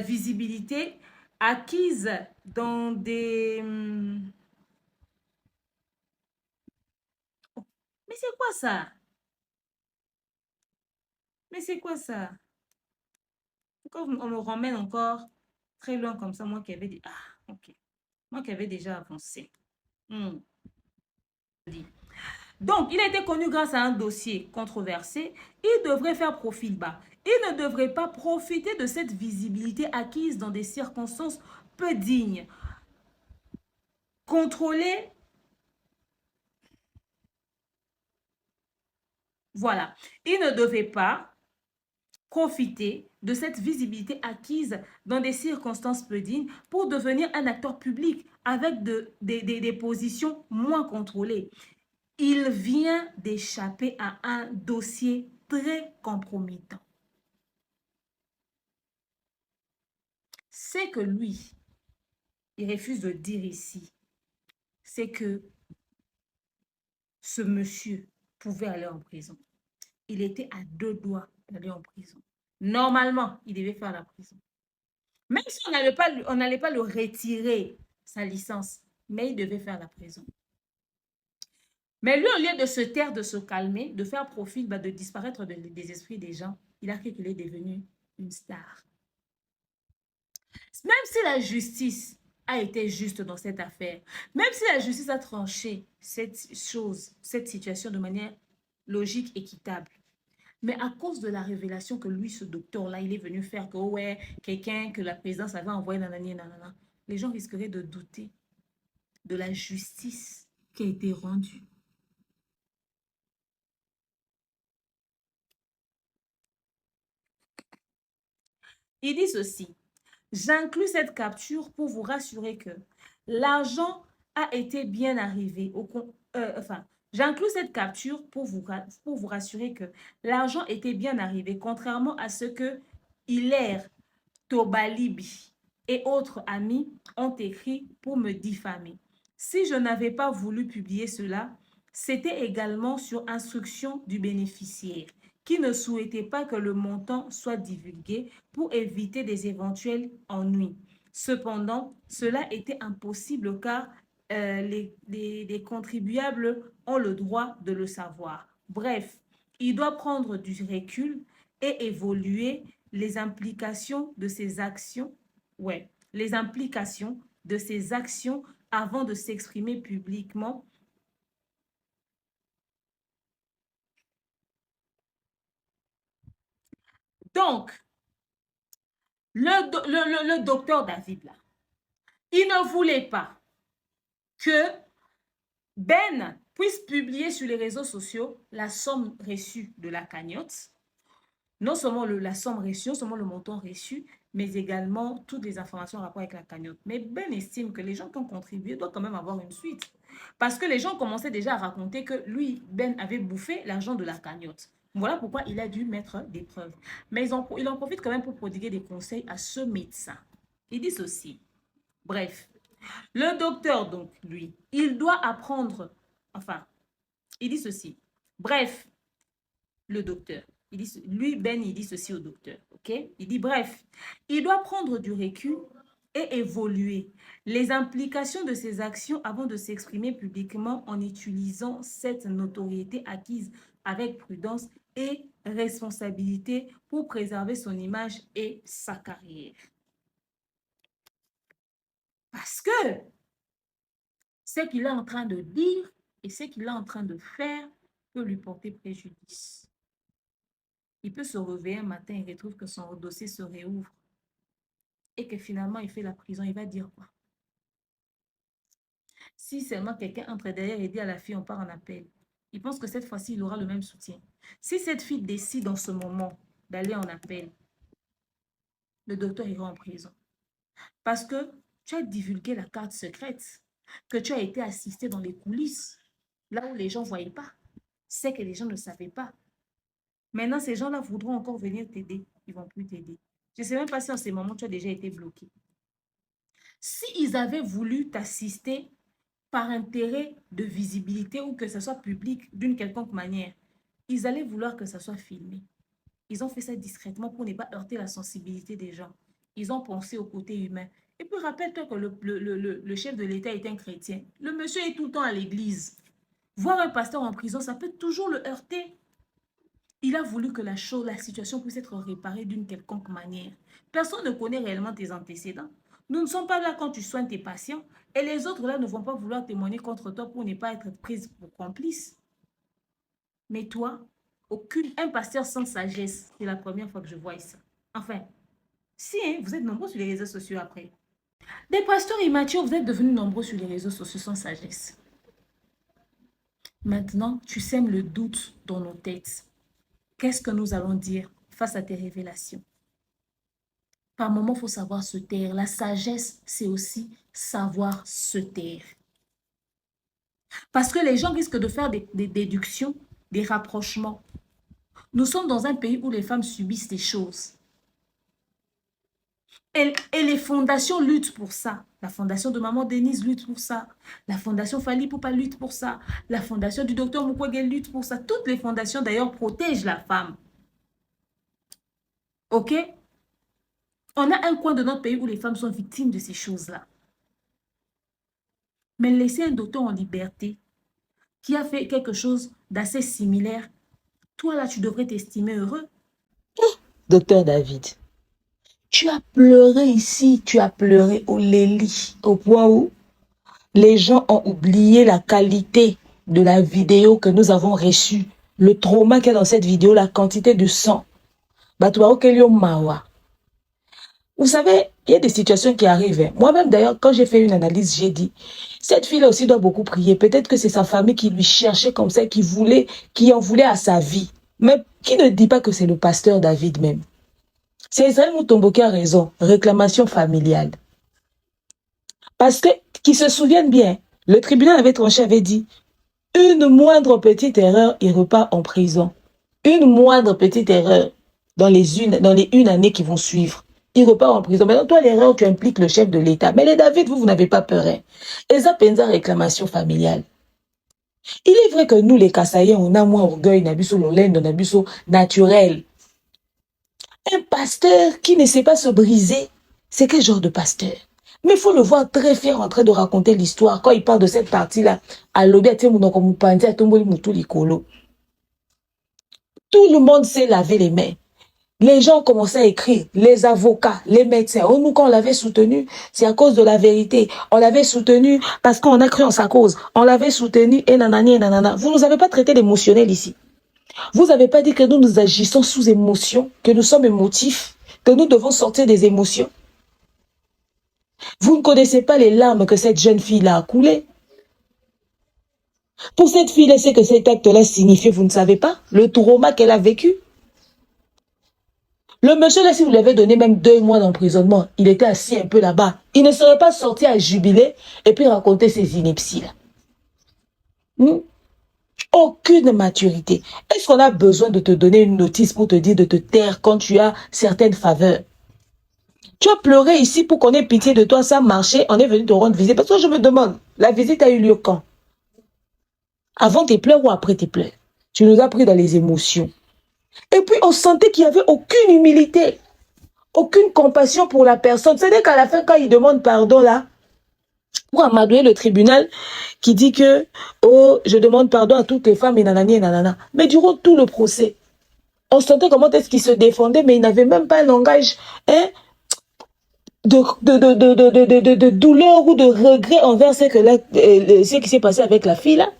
visibilité acquise dans des... Mais c'est quoi ça? Mais c'est quoi ça? Pourquoi on me ramène encore très loin comme ça, moi qui avais dit... Ah, ok. Moi qui avais déjà avancé. Donc, il a été connu grâce à un dossier controversé. Il devrait faire profil bas. Il ne devrait pas profiter de cette visibilité acquise dans des circonstances peu dignes. Contrôler. Voilà. Il ne devait pas profiter de cette visibilité acquise dans des circonstances peu dignes pour devenir un acteur public avec des positions moins contrôlées. Il vient d'échapper à un dossier très compromettant. C'est que lui, il refuse de dire ici, c'est que ce monsieur pouvait aller en prison. Il était à 2 doigts d'aller en prison. Normalement, il devait faire la prison. Même si on n'allait pas le retirer sa licence, mais il devait faire la prison. Mais lui, au lieu de se taire, de se calmer, de faire profil, de disparaître des esprits des gens, il a cru qu'il est devenu une star. Même si la justice a été juste dans cette affaire, même si la justice a tranché cette situation de manière logique, équitable, mais à cause de la révélation que lui, ce docteur-là, il est venu faire que, ouais, quelqu'un que la présidence avait envoyé, nanana, les gens risqueraient de douter de la justice qui a été rendue. Il dit ceci, j'inclus cette capture pour vous rassurer que l'argent a été bien arrivé au j'inclus cette capture pour vous rassurer que l'argent était bien arrivé, contrairement à ce que Hilaire Tobalibi et autres amis ont écrit pour me diffamer. Si je n'avais pas voulu publier cela, c'était également sur instruction du bénéficiaire qui ne souhaitait pas que le montant soit divulgué pour éviter des éventuels ennuis. Cependant, cela était impossible car les contribuables ont le droit de le savoir. Bref, il doit prendre du recul et évoluer les implications de ses actions, les implications de ses actions avant de s'exprimer publiquement. Donc, le docteur David, là, il ne voulait pas que Ben puisse publier sur les réseaux sociaux la somme reçue de la cagnotte. Non seulement la somme reçue, non seulement le montant reçu, mais également toutes les informations en rapport avec la cagnotte. Mais Ben estime que les gens qui ont contribué doivent quand même avoir une suite. Parce que les gens commençaient déjà à raconter que lui, Ben, avait bouffé l'argent de la cagnotte. Voilà pourquoi il a dû mettre des preuves. Mais il en profite quand même pour prodiguer des conseils à ce médecin. Il dit ceci. Bref, le docteur, donc, lui, il doit apprendre, il dit ceci. Bref, le docteur, il dit, lui, Ben, il dit ceci au docteur, ok? Il dit, bref, il doit prendre du recul et évoluer les implications de ses actions avant de s'exprimer publiquement en utilisant cette notoriété acquise avec prudence et responsabilité pour préserver son image et sa carrière. Parce que ce qu'il est en train de dire et ce qu'il est en train de faire peut lui porter préjudice. Il peut se réveiller un matin et retrouve que son dossier se réouvre et que finalement il fait la prison. Il va dire quoi? Si seulement quelqu'un entre derrière et dit à la fille on part en appel, il pense que cette fois-ci il aura le même soutien. Si cette fille décide en ce moment d'aller en appel, le docteur ira en prison. Parce que tu as divulgué la carte secrète, que tu as été assisté dans les coulisses, là où les gens ne voyaient pas. C'est que les gens ne savaient pas. Maintenant, ces gens-là voudront encore venir t'aider. Ils ne vont plus t'aider. Je ne sais même pas si en ces moments, tu as déjà été bloqué. S'ils avaient voulu t'assister par intérêt de visibilité ou que ce soit public d'une quelconque manière, ils allaient vouloir que ça soit filmé. Ils ont fait ça discrètement pour ne pas heurter la sensibilité des gens. Ils ont pensé au côté humain. Et puis rappelle-toi que le chef de l'État est un chrétien. Le monsieur est tout le temps à l'église. Voir un pasteur en prison, ça peut toujours le heurter. Il a voulu que la situation puisse être réparée d'une quelconque manière. Personne ne connaît réellement tes antécédents. Nous ne sommes pas là quand tu soignes tes patients. Et les autres là ne vont pas vouloir témoigner contre toi pour ne pas être prise pour complice. Mais toi, un pasteur sans sagesse, c'est la première fois que je vois ça. Enfin, si hein, vous êtes nombreux sur les réseaux sociaux après. Des pasteurs immatures, vous êtes devenus nombreux sur les réseaux sociaux sans sagesse. Maintenant, tu sèmes le doute dans nos têtes. Qu'est-ce que nous allons dire face à tes révélations? Par moments, il faut savoir se taire. La sagesse, c'est aussi savoir se taire. Parce que les gens risquent de faire des déductions, des rapprochements. Nous sommes dans un pays où les femmes subissent des choses. Et les fondations luttent pour ça. La fondation de Maman Denise lutte pour ça. La fondation Fali Poupa lutte pour ça. La fondation du docteur Mukwege lutte pour ça. Toutes les fondations d'ailleurs protègent la femme. Ok? On a un coin de notre pays où les femmes sont victimes de ces choses-là. Mais laisser un docteur en liberté qui a fait quelque chose d'assez similaire, toi là, tu devrais t'estimer heureux. Docteur David, tu as pleuré ici, tu as pleuré au Léli, au point où les gens ont oublié la qualité de la vidéo que nous avons reçue, le trauma qu'il y a dans cette vidéo, la quantité de sang. Vous savez, il y a des situations qui arrivent. Moi-même, d'ailleurs, quand j'ai fait une analyse, j'ai dit, cette fille-là aussi doit beaucoup prier. Peut-être que c'est sa famille qui lui cherchait comme ça, qui en voulait à sa vie. Mais qui ne dit pas que c'est le pasteur David même? C'est Israël Mutombo qui a raison. Réclamation familiale. Parce que, qu'ils se souviennent bien, le tribunal avait tranché, avait dit, une moindre petite erreur, il repart en prison. Une moindre petite erreur dans les une année qui vont suivre. Il repart en prison. Maintenant, toi, l'erreur, tu impliques le chef de l'État. Mais les David, vous n'avez pas peur. Hein. Et ça, pensa réclamation familiale. Il est vrai que nous, les Kassaïens, on a moins orgueil, nabiso l'olène, nabiso naturel. Un pasteur qui ne sait pas se briser, c'est quel genre de pasteur? Mais il faut le voir très fier en train de raconter l'histoire. Quand il parle de cette partie-là, à l'obé, tout le monde sait laver les mains. Les gens commençaient à écrire, les avocats, les médecins. Oh, nous, quand on l'avait soutenu, c'est à cause de la vérité. On l'avait soutenu parce qu'on a cru en sa cause. On l'avait soutenu et nanani et nanana. Vous ne nous avez pas traité d'émotionnel ici. Vous n'avez pas dit que nous agissons sous émotion, que nous sommes émotifs, que nous devons sortir des émotions. Vous ne connaissez pas les larmes que cette jeune fille-là a coulées. Pour cette fille-là, c'est que cet acte-là signifiait, vous ne savez pas, le trauma qu'elle a vécu. Le monsieur là, si vous lui avez donné même 2 mois d'emprisonnement, il était assis un peu là-bas. Il ne serait pas sorti à jubiler et puis raconter ses inepties là. Aucune maturité. Est-ce qu'on a besoin de te donner une notice pour te dire de te taire quand tu as certaines faveurs? Tu as pleuré ici pour qu'on ait pitié de toi, ça a marché, on est venu te rendre visite. Parce que je me demande, la visite a eu lieu quand? Avant tes pleurs ou après tes pleurs? Tu nous as pris dans les émotions. Et puis, on sentait qu'il n'y avait aucune humilité, aucune compassion pour la personne. C'est-à-dire qu'à la fin, quand il demande pardon, là, pour amadouer le tribunal qui dit que, oh, je demande pardon à toutes les femmes, et nanani, et nanana. Mais durant tout le procès, On sentait comment est-ce qu'il se défendait, mais il n'avait même pas un langage hein, de douleur ou de regret envers ce qui s'est passé avec la fille là.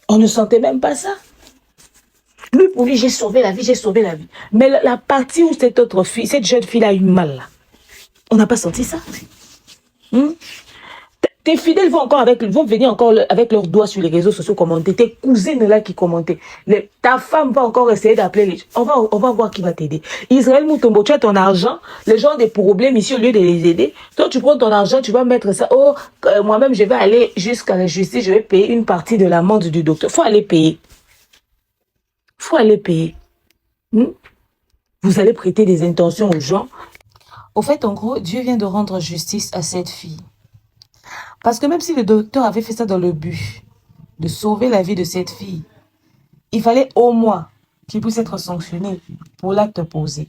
On ne sentait même pas ça. Lui, pour lui, j'ai sauvé la vie, j'ai sauvé la vie. Mais la partie où cette autre fille, cette jeune fille a eu mal là, on n'a pas senti ça. Tes fidèles vont venir encore avec leurs doigts sur les réseaux sociaux commenter. Tes cousines là qui commentent. Ta femme va encore essayer d'appeler les gens. On va voir qui va t'aider. Israël Moutombo, tu as ton argent. Les gens ont des problèmes ici au lieu de les aider. Toi, tu prends ton argent, tu vas mettre ça. Oh, moi-même, je vais aller jusqu'à la justice. Je vais payer une partie de l'amende du docteur. Faut aller payer. Faut aller payer. Vous allez prêter des intentions aux gens. Au fait, en gros, Dieu vient de rendre justice à cette fille. Parce que même si le docteur avait fait ça dans le but de sauver la vie de cette fille, il fallait au moins qu'il puisse être sanctionné pour l'acte posé.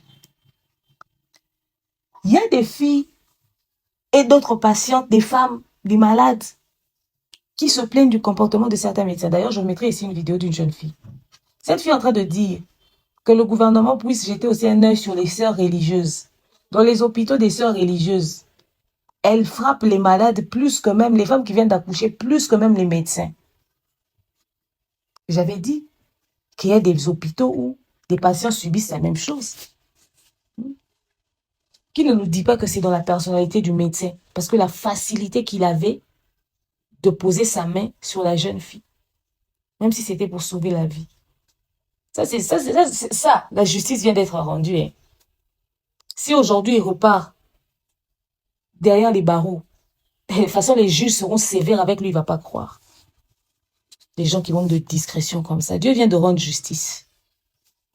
Il y a des filles et d'autres patientes, des femmes, des malades, qui se plaignent du comportement de certains médecins. D'ailleurs, je vous mettrai ici une vidéo d'une jeune fille. Cette fille est en train de dire que le gouvernement puisse jeter aussi un œil sur les sœurs religieuses. Dans les hôpitaux des sœurs religieuses, elles frappent les malades plus que même les femmes qui viennent d'accoucher, plus que même les médecins. J'avais dit qu'il y a des hôpitaux où des patients subissent la même chose. Qui ne nous dit pas que c'est dans la personnalité du médecin, parce que la facilité qu'il avait de poser sa main sur la jeune fille, même si c'était pour sauver la vie. Ça, la justice vient d'être rendue. Hein. Si aujourd'hui il repart derrière les barreaux, de toute façon les juges seront sévères avec lui, il ne va pas croire. Les gens qui manquent de discrétion comme ça. Dieu vient de rendre justice.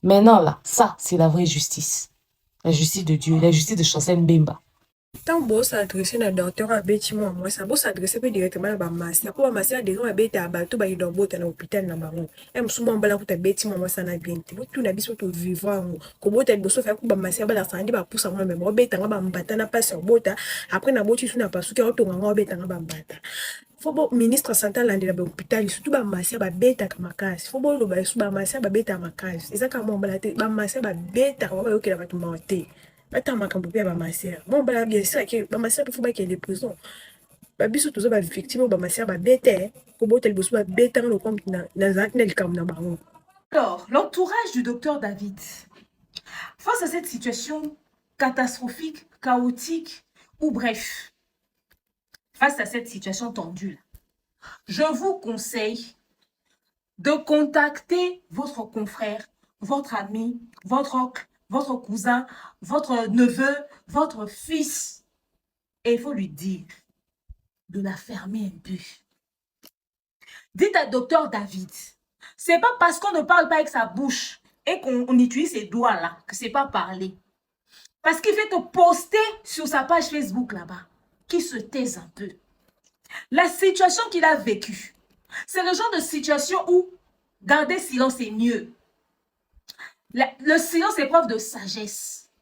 Maintenant là, ça c'est la vraie justice. La justice de Dieu, la justice de Chancel Mbemba. Tant que s'adresser à docteur à bêtiment, moi ça s'adresser directement à ma master. Pour ma master de à bêta à bateau, bah il doit botter à l'hôpital na maron. Et souvent bala pour ta bêtiment, moi ça n'a bien été. Tout n'a biso pour vivre. Comment t'as besoin faire pour ma master bala ça dit bah pour ça moi même. Moi bêta na bata na pas sur bota. Après na boti na pas sous qui retourne en bêta na bata. Faut bon ministre santé là de l'hôpital surtout ba master ba bêta comme ma case. Faut bon le ba sous ba master ba bêta ma case. Et ça quand mon bala ba master ba bêta on va ok la va te monter. Attends, ma campagne à ma sœur. Bon, bah, bien sûr, que ma sœur, il faut pas qu'elle est prison. Bah, bien sûr, tout ça, bah, effectivement, bah, ma sœur, bah, bête, comment elle bosse, bah, bête, le compte, Alors, l'entourage du docteur David, face à cette situation catastrophique, chaotique, ou bref, face à cette situation tendue, je vous conseille de contacter votre confrère, votre ami, votre oncle, votre cousin, votre neveu, votre fils. Et il faut lui dire de la fermer un peu. Dites à docteur David, c'est pas parce qu'on ne parle pas avec sa bouche et qu'on utilise ses doigts là que c'est pas parler. Parce qu'il fait te poster sur sa page Facebook là-bas, qu'il se taise un peu. La situation qu'il a vécue, c'est le genre de situation où garder silence est mieux. Le silence est preuve de sagesse.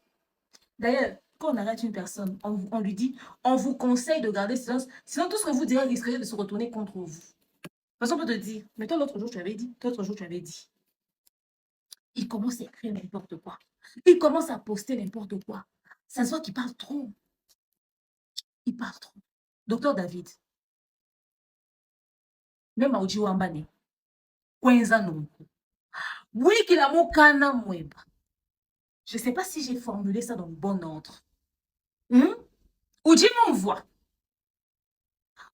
D'ailleurs, quand on arrête une personne, on lui dit, on vous conseille de garder silence, sinon tout ce que vous direz risquerait de se retourner contre vous. Parce qu'on peut te dire, mais toi l'autre jour tu avais dit, toi l'autre jour tu avais dit. Il commence à écrire n'importe quoi. Il commence à poster n'importe quoi. Ça se voit qu'il parle trop. Il parle trop. Docteur David, même à Oji Wambane, Kwenza Nunku, oui qu'il a mon kana mweba. Je ne sais pas si j'ai formulé ça dans le bon ordre. Oji m'envoie.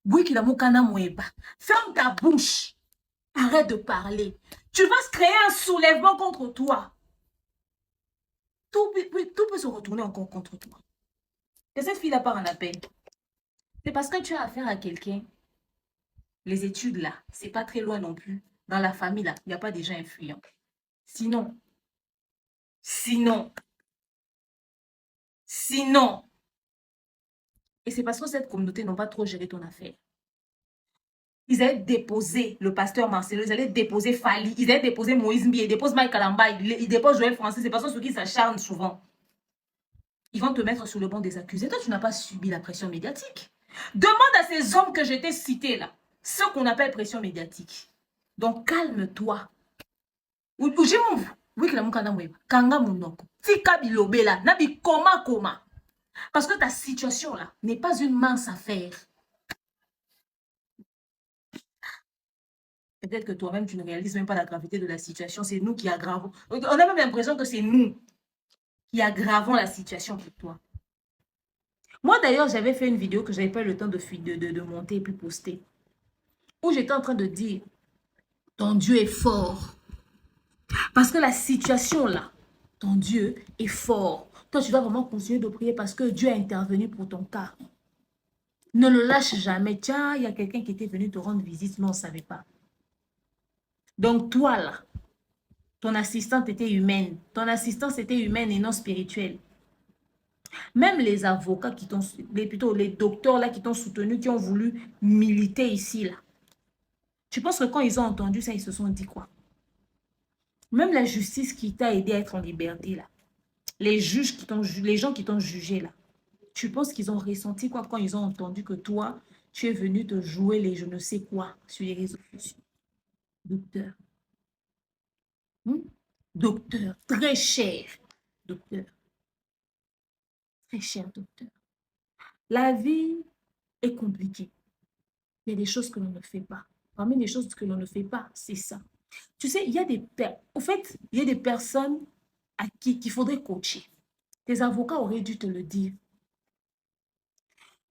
Oui qu'il a mon kana mweba. Ferme ta bouche. Arrête de parler. Tu vas se créer un soulèvement contre toi. Tout peut se retourner encore contre toi. Et cette fille-là part en appel. C'est parce que tu as affaire à quelqu'un. Les études là, c'est pas très loin non plus. Dans la famille là, il n'y a pas des gens influents. Sinon. Et c'est parce que cette communauté n'a pas trop géré ton affaire. Ils allaient déposer le pasteur Marcelo, ils allaient déposer Fali, ils allaient déposer Moïse Mbi, ils déposent Mike Kalamba, ils déposent Joël Francis. C'est parce que ceux qui s'acharnent souvent. Ils vont te mettre sur le banc des accusés. Toi, tu n'as pas subi la pression médiatique. Demande à ces hommes que je t'ai cités là, ce qu'on appelle pression médiatique. Donc, calme-toi. Ou j'ai mon... Oui, que la mouka na kanga monoko. Tika bilobela, nabi koma. Parce que ta situation là n'est pas une mince affaire. Peut-être que toi-même, tu ne réalises même pas la gravité de la situation. C'est nous qui aggravons. On a même l'impression que c'est nous qui aggravons la situation pour toi. Moi, d'ailleurs, j'avais fait une vidéo que je n'avais pas eu le temps de monter et puis poster. Où j'étais en train de dire, ton Dieu est fort. Parce que la situation là, ton Dieu est fort. Toi, tu dois vraiment continuer de prier parce que Dieu a intervenu pour ton cas. Ne le lâche jamais. Tiens, il y a quelqu'un qui était venu te rendre visite, mais on ne savait pas. Donc toi là, ton assistante était humaine. Ton assistance était humaine et non spirituelle. Même les avocats qui t'ont, plutôt les docteurs là qui t'ont soutenu, qui ont voulu militer ici là. Tu penses que quand ils ont entendu ça, ils se sont dit quoi? Même la justice qui t'a aidé à être en liberté là. Les juges qui t'ont, les gens qui t'ont jugé là. Tu penses qu'ils ont ressenti quoi quand ils ont entendu que toi, tu es venu te jouer les je ne sais quoi sur les réseaux sociaux? Docteur. Docteur, très cher. Docteur. Très cher docteur. La vie est compliquée. Il y a des choses que l'on ne fait pas. Parmi les choses que l'on ne fait pas, c'est ça. Tu sais, il y a des il y a des personnes à qui qu'il faudrait coacher. Tes avocats auraient dû te le dire.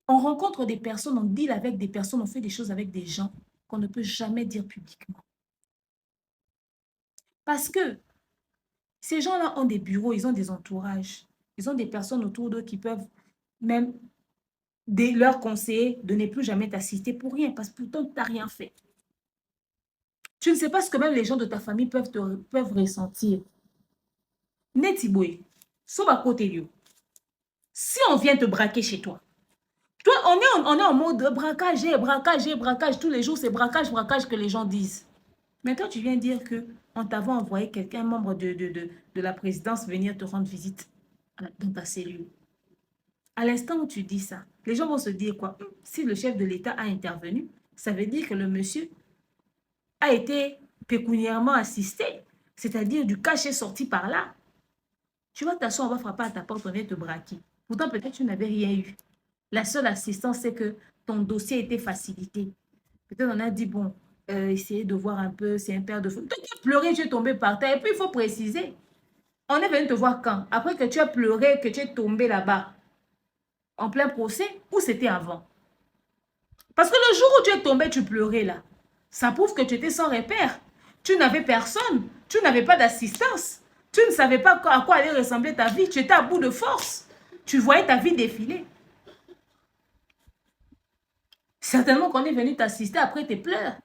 On rencontre des personnes, on deal avec des personnes, on fait des choses avec des gens qu'on ne peut jamais dire publiquement. Parce que ces gens-là ont des bureaux, ils ont des entourages. Ils ont des personnes autour d'eux qui peuvent même leur conseiller de ne plus jamais t'assister pour rien, parce que pourtant, tu n'as rien fait. Tu ne sais pas ce que même les gens de ta famille peuvent ressentir. Netiboué, soba côté. Si on vient te braquer chez toi, on est en mode braquage, tous les jours, c'est braquage que les gens disent. Mais toi, tu viens dire qu'on t'avait envoyé quelqu'un, membre de la présidence, venir te rendre visite dans ta cellule. À l'instant où tu dis ça, les gens vont se dire quoi? Si le chef de l'État a intervenu, ça veut dire que le monsieur a été pécuniairement assisté, c'est-à-dire du cachet sorti par là. Tu vas t'asseoir, on va frapper à ta porte, on vient te braquer. Pourtant, peut-être tu n'avais rien eu. La seule assistance, c'est que ton dossier était facilité. Peut-être on a dit, bon, essayez de voir un peu, c'est un père de feu. Toi, tu as pleuré, tu es tombé par terre. Et puis, il faut préciser, on est venu te voir quand? Après que tu as pleuré, que tu es tombé là-bas, en plein procès, ou c'était avant? Parce que le jour où tu es tombé, tu pleurais là. Ça prouve que tu étais sans repère. Tu n'avais personne. Tu n'avais pas d'assistance. Tu ne savais pas à quoi allait ressembler ta vie. Tu étais à bout de force. Tu voyais ta vie défiler. Certainement qu'on est venu t'assister après tes pleurs.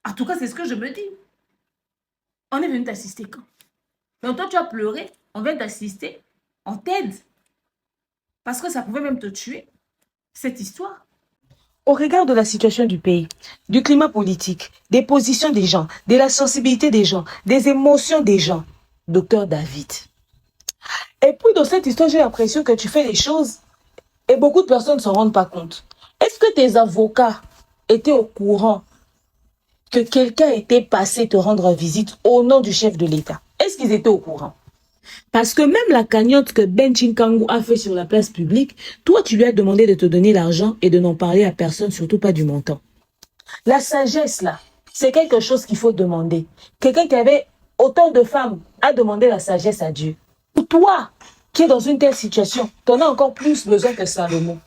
En tout cas, c'est ce que je me dis. On est venu t'assister quand? Donc toi, tu as pleuré. On vient t'assister. On t'aide. Parce que ça pouvait même te tuer. Cette histoire. Au regard de la situation du pays, du climat politique, des positions des gens, de la sensibilité des gens, des émotions des gens, docteur David. Et puis dans cette histoire, j'ai l'impression que tu fais les choses et beaucoup de personnes ne s'en rendent pas compte. Est-ce que tes avocats étaient au courant que quelqu'un était passé te rendre visite au nom du chef de l'État? Est-ce qu'ils étaient au courant? Parce que même la cagnotte que Ben Chinkangu a fait sur la place publique, toi, tu lui as demandé de te donner l'argent et de n'en parler à personne, surtout pas du montant. La sagesse, là, c'est quelque chose qu'il faut demander. Quelqu'un qui avait autant de femmes a demandé la sagesse à Dieu. Pour toi, qui es dans une telle situation, tu en as encore plus besoin que Salomon.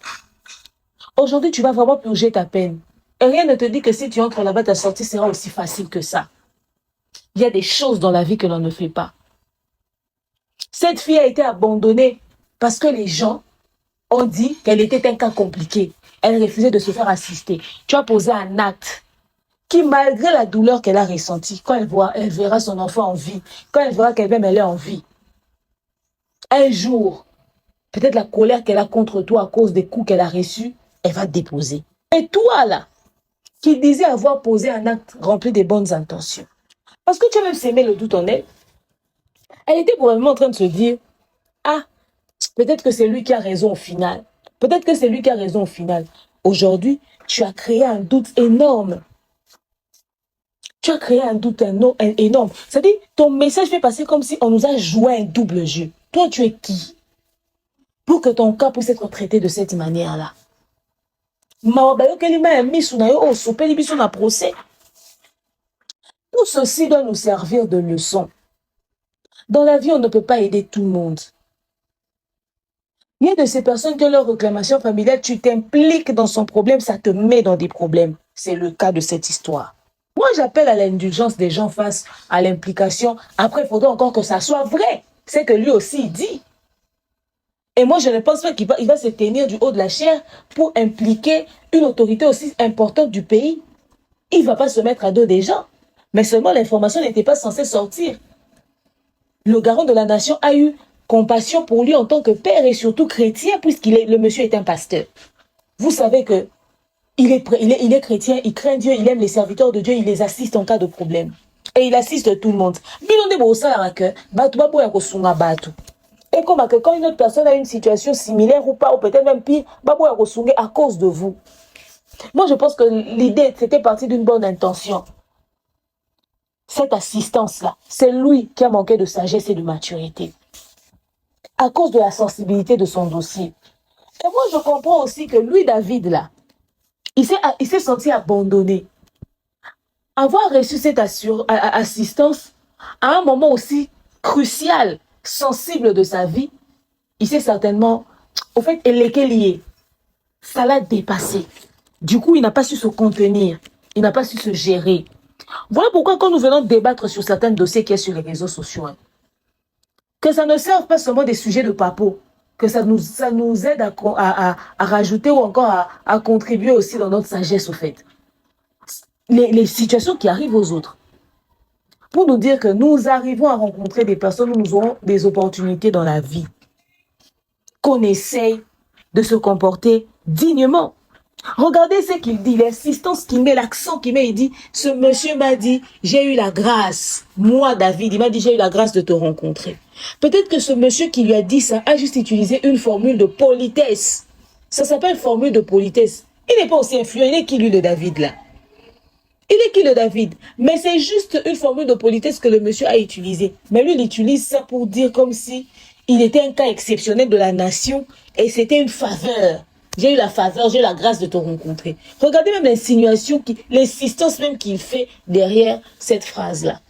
Aujourd'hui, tu vas vraiment purger ta peine. Et rien ne te dit que si tu entres là-bas, ta sortie sera aussi facile que ça. Il y a des choses dans la vie que l'on ne fait pas. Cette fille a été abandonnée parce que les gens ont dit qu'elle était un cas compliqué. Elle refusait de se faire assister. Tu as posé un acte qui, malgré la douleur qu'elle a ressentie, quand elle verra son enfant en vie, quand elle verra qu'elle-même elle est en vie, un jour, peut-être la colère qu'elle a contre toi à cause des coups qu'elle a reçus, elle va te déposer. Et toi là, qui disais avoir posé un acte rempli de bonnes intentions, parce que tu as même sémé le doute en elle, elle était probablement en train de se dire, ah, peut-être que c'est lui qui a raison au final. Peut-être que c'est lui qui a raison au final. Aujourd'hui, tu as créé un doute énorme. tu as créé un doute énorme. C'est-à-dire, ton message fait passer comme si on nous a joué un double jeu. Toi, tu es qui? Pour que ton cas puisse être traité de cette manière-là. Tout ceci doit nous servir de leçon. Dans la vie, on ne peut pas aider tout le monde. Il y a de ces personnes que leur réclamation familiale, tu t'impliques dans son problème, ça te met dans des problèmes. C'est le cas de cette histoire. Moi, j'appelle à l'indulgence des gens face à l'implication. Après, il faudra encore que ça soit vrai. C'est que lui aussi il dit. Et moi, je ne pense pas qu'il va se tenir du haut de la chair pour impliquer une autorité aussi importante du pays. Il ne va pas se mettre à dos des gens. Mais seulement l'information n'était pas censée sortir. Le garant de la nation a eu compassion pour lui en tant que père et surtout chrétien, le monsieur est un pasteur. Vous savez que il est chrétien, il craint Dieu, il aime les serviteurs de Dieu, il les assiste en cas de problème. Et il assiste tout le monde. Et comme quand une autre personne a une situation similaire ou pas, ou peut-être même pire, à cause de vous. Moi, je pense que l'idée, c'était parti d'une bonne intention. Cette assistance-là, c'est lui qui a manqué de sagesse et de maturité. À cause de la sensibilité de son dossier. Et moi, je comprends aussi que lui, David, là, il s'est senti abandonné. Avoir reçu cette assistance à un moment aussi crucial, sensible de sa vie, il s'est certainement, au fait, lié. Ça l'a dépassé. Du coup, il n'a pas su se contenir. Il n'a pas su se gérer. Voilà pourquoi quand nous venons débattre sur certains dossiers qu'il y a sur les réseaux sociaux, que ça ne serve pas seulement des sujets de papo, que ça nous aide à rajouter ou encore à contribuer aussi dans notre sagesse au fait. Les situations qui arrivent aux autres. Pour nous dire que nous arrivons à rencontrer des personnes où nous aurons des opportunités dans la vie. Qu'on essaye de se comporter dignement. Regardez ce qu'il dit, l'insistance qu'il met, l'accent qu'il met, il dit, ce monsieur m'a dit, j'ai eu la grâce. Moi, David, il m'a dit, j'ai eu la grâce de te rencontrer. Peut-être que ce monsieur qui lui a dit ça a juste utilisé une formule de politesse. Ça s'appelle formule de politesse. Il n'est pas aussi influent, il est qui lui, le David, là? Il est qui le David? Mais c'est juste une formule de politesse que le monsieur a utilisée. Mais lui, il utilise ça pour dire comme si il était un cas exceptionnel de la nation et c'était une faveur. J'ai eu la faveur, j'ai eu la grâce de te rencontrer. Regardez même l'insinuation, l'insistance même qu'il fait derrière cette phrase-là.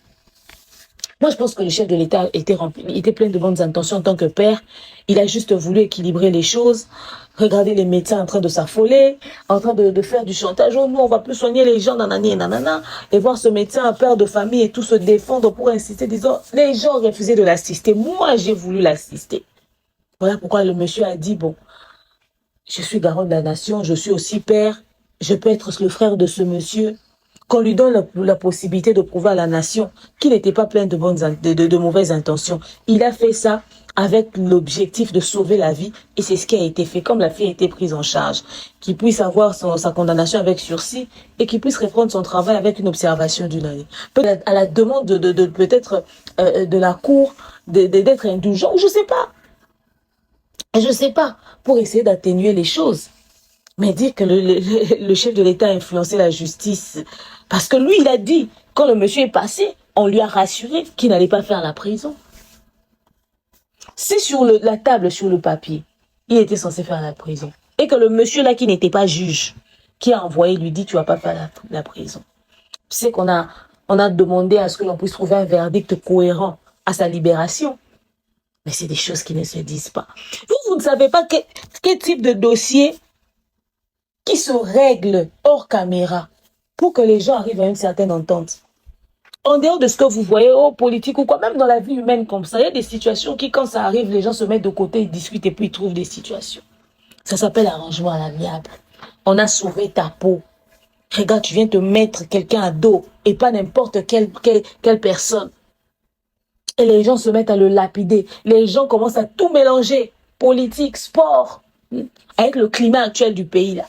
Moi, je pense que le chef de l'État était plein de bonnes intentions en tant que père. Il a juste voulu équilibrer les choses. Regardez les médecins en train de s'affoler, en train de faire du chantage. Oh, nous, on va plus soigner les gens, nanani et nanana. Et voir ce médecin, un père de famille et tout se défendre pour insister, disant, les gens refusaient de l'assister. Moi, j'ai voulu l'assister. Voilà pourquoi le monsieur a dit, bon, je suis garant de la nation, je suis aussi père, je peux être le frère de ce monsieur. Qu'on lui donne la possibilité de prouver à la nation qu'il n'était pas plein de mauvaises intentions. Il a fait ça avec l'objectif de sauver la vie et c'est ce qui a été fait. Comme la fille a été prise en charge, qu'il puisse avoir sa condamnation avec sursis et qu'il puisse reprendre son travail avec une observation d'une année. Peut-être à la demande peut-être de la cour d'être indulgent, je sais pas, pour essayer d'atténuer les choses. Mais dire que le chef de l'État a influencé la justice, parce que lui, il a dit, quand le monsieur est passé, on lui a rassuré qu'il n'allait pas faire la prison. Si sur la table, sur le papier, il était censé faire la prison, et que le monsieur là qui n'était pas juge, qui a envoyé, lui dit, tu vas pas faire la prison. C'est qu'on a demandé à ce que l'on puisse trouver un verdict cohérent à sa libération. Mais c'est des choses qui ne se disent pas. Vous ne savez pas quel type de dossier qui se règle hors caméra pour que les gens arrivent à une certaine entente. En dehors de ce que vous voyez, politique ou quoi, même dans la vie humaine comme ça, il y a des situations qui, quand ça arrive, les gens se mettent de côté, ils discutent et puis ils trouvent des situations. Ça s'appelle arrangement à l'amiable. On a sauvé ta peau. Regarde, tu viens te mettre quelqu'un à dos et pas n'importe quelle personne. Et les gens se mettent à le lapider. Les gens commencent à tout mélanger. Politique, sport, avec le climat actuel du pays là.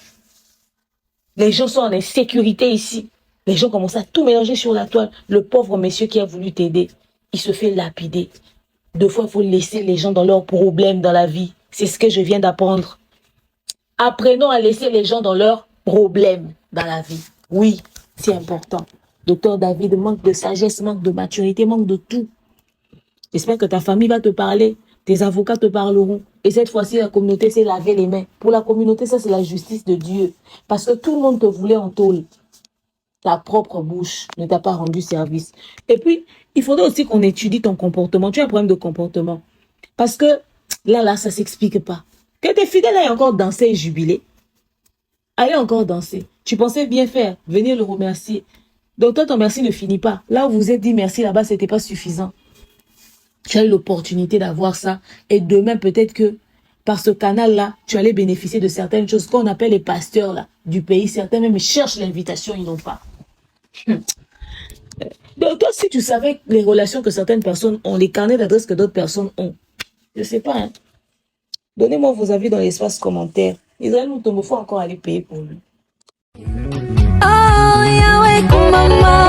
Les gens sont en insécurité ici. Les gens commencent à tout mélanger sur la toile. Le pauvre monsieur qui a voulu t'aider, il se fait lapider. 2 fois, il faut laisser les gens dans leurs problèmes dans la vie. C'est ce que je viens d'apprendre. Apprenons à laisser les gens dans leurs problèmes dans la vie. Oui, c'est important. Docteur David, manque de sagesse, manque de maturité, manque de tout. J'espère que ta famille va te parler, tes avocats te parleront. Et cette fois-ci, la communauté s'est lavé les mains. Pour la communauté, ça c'est la justice de Dieu. Parce que tout le monde te voulait en tôle. Ta propre bouche ne t'a pas rendu service. Et puis, il faudrait aussi qu'on étudie ton comportement. Tu as un problème de comportement. Parce que là, ça ne s'explique pas. Que tes fidèles aient encore dansé et jubilé. Allez encore danser. Tu pensais bien faire. Venez le remercier. Donc toi, ton merci ne finit pas. Là où vous vous êtes dit merci, là-bas, ce n'était pas suffisant. Tu as eu l'opportunité d'avoir ça. Et demain, peut-être que par ce canal-là, tu allais bénéficier de certaines choses qu'on appelle les pasteurs là, du pays. Certains même cherchent l'invitation, ils n'ont pas. Donc toi, si tu savais les relations que certaines personnes ont, les carnets d'adresses que d'autres personnes ont, je ne sais pas. Hein. Donnez-moi vos avis dans l'espace commentaire. Israël Mutombo, faut encore aller payer pour lui. Oh, Yahweh,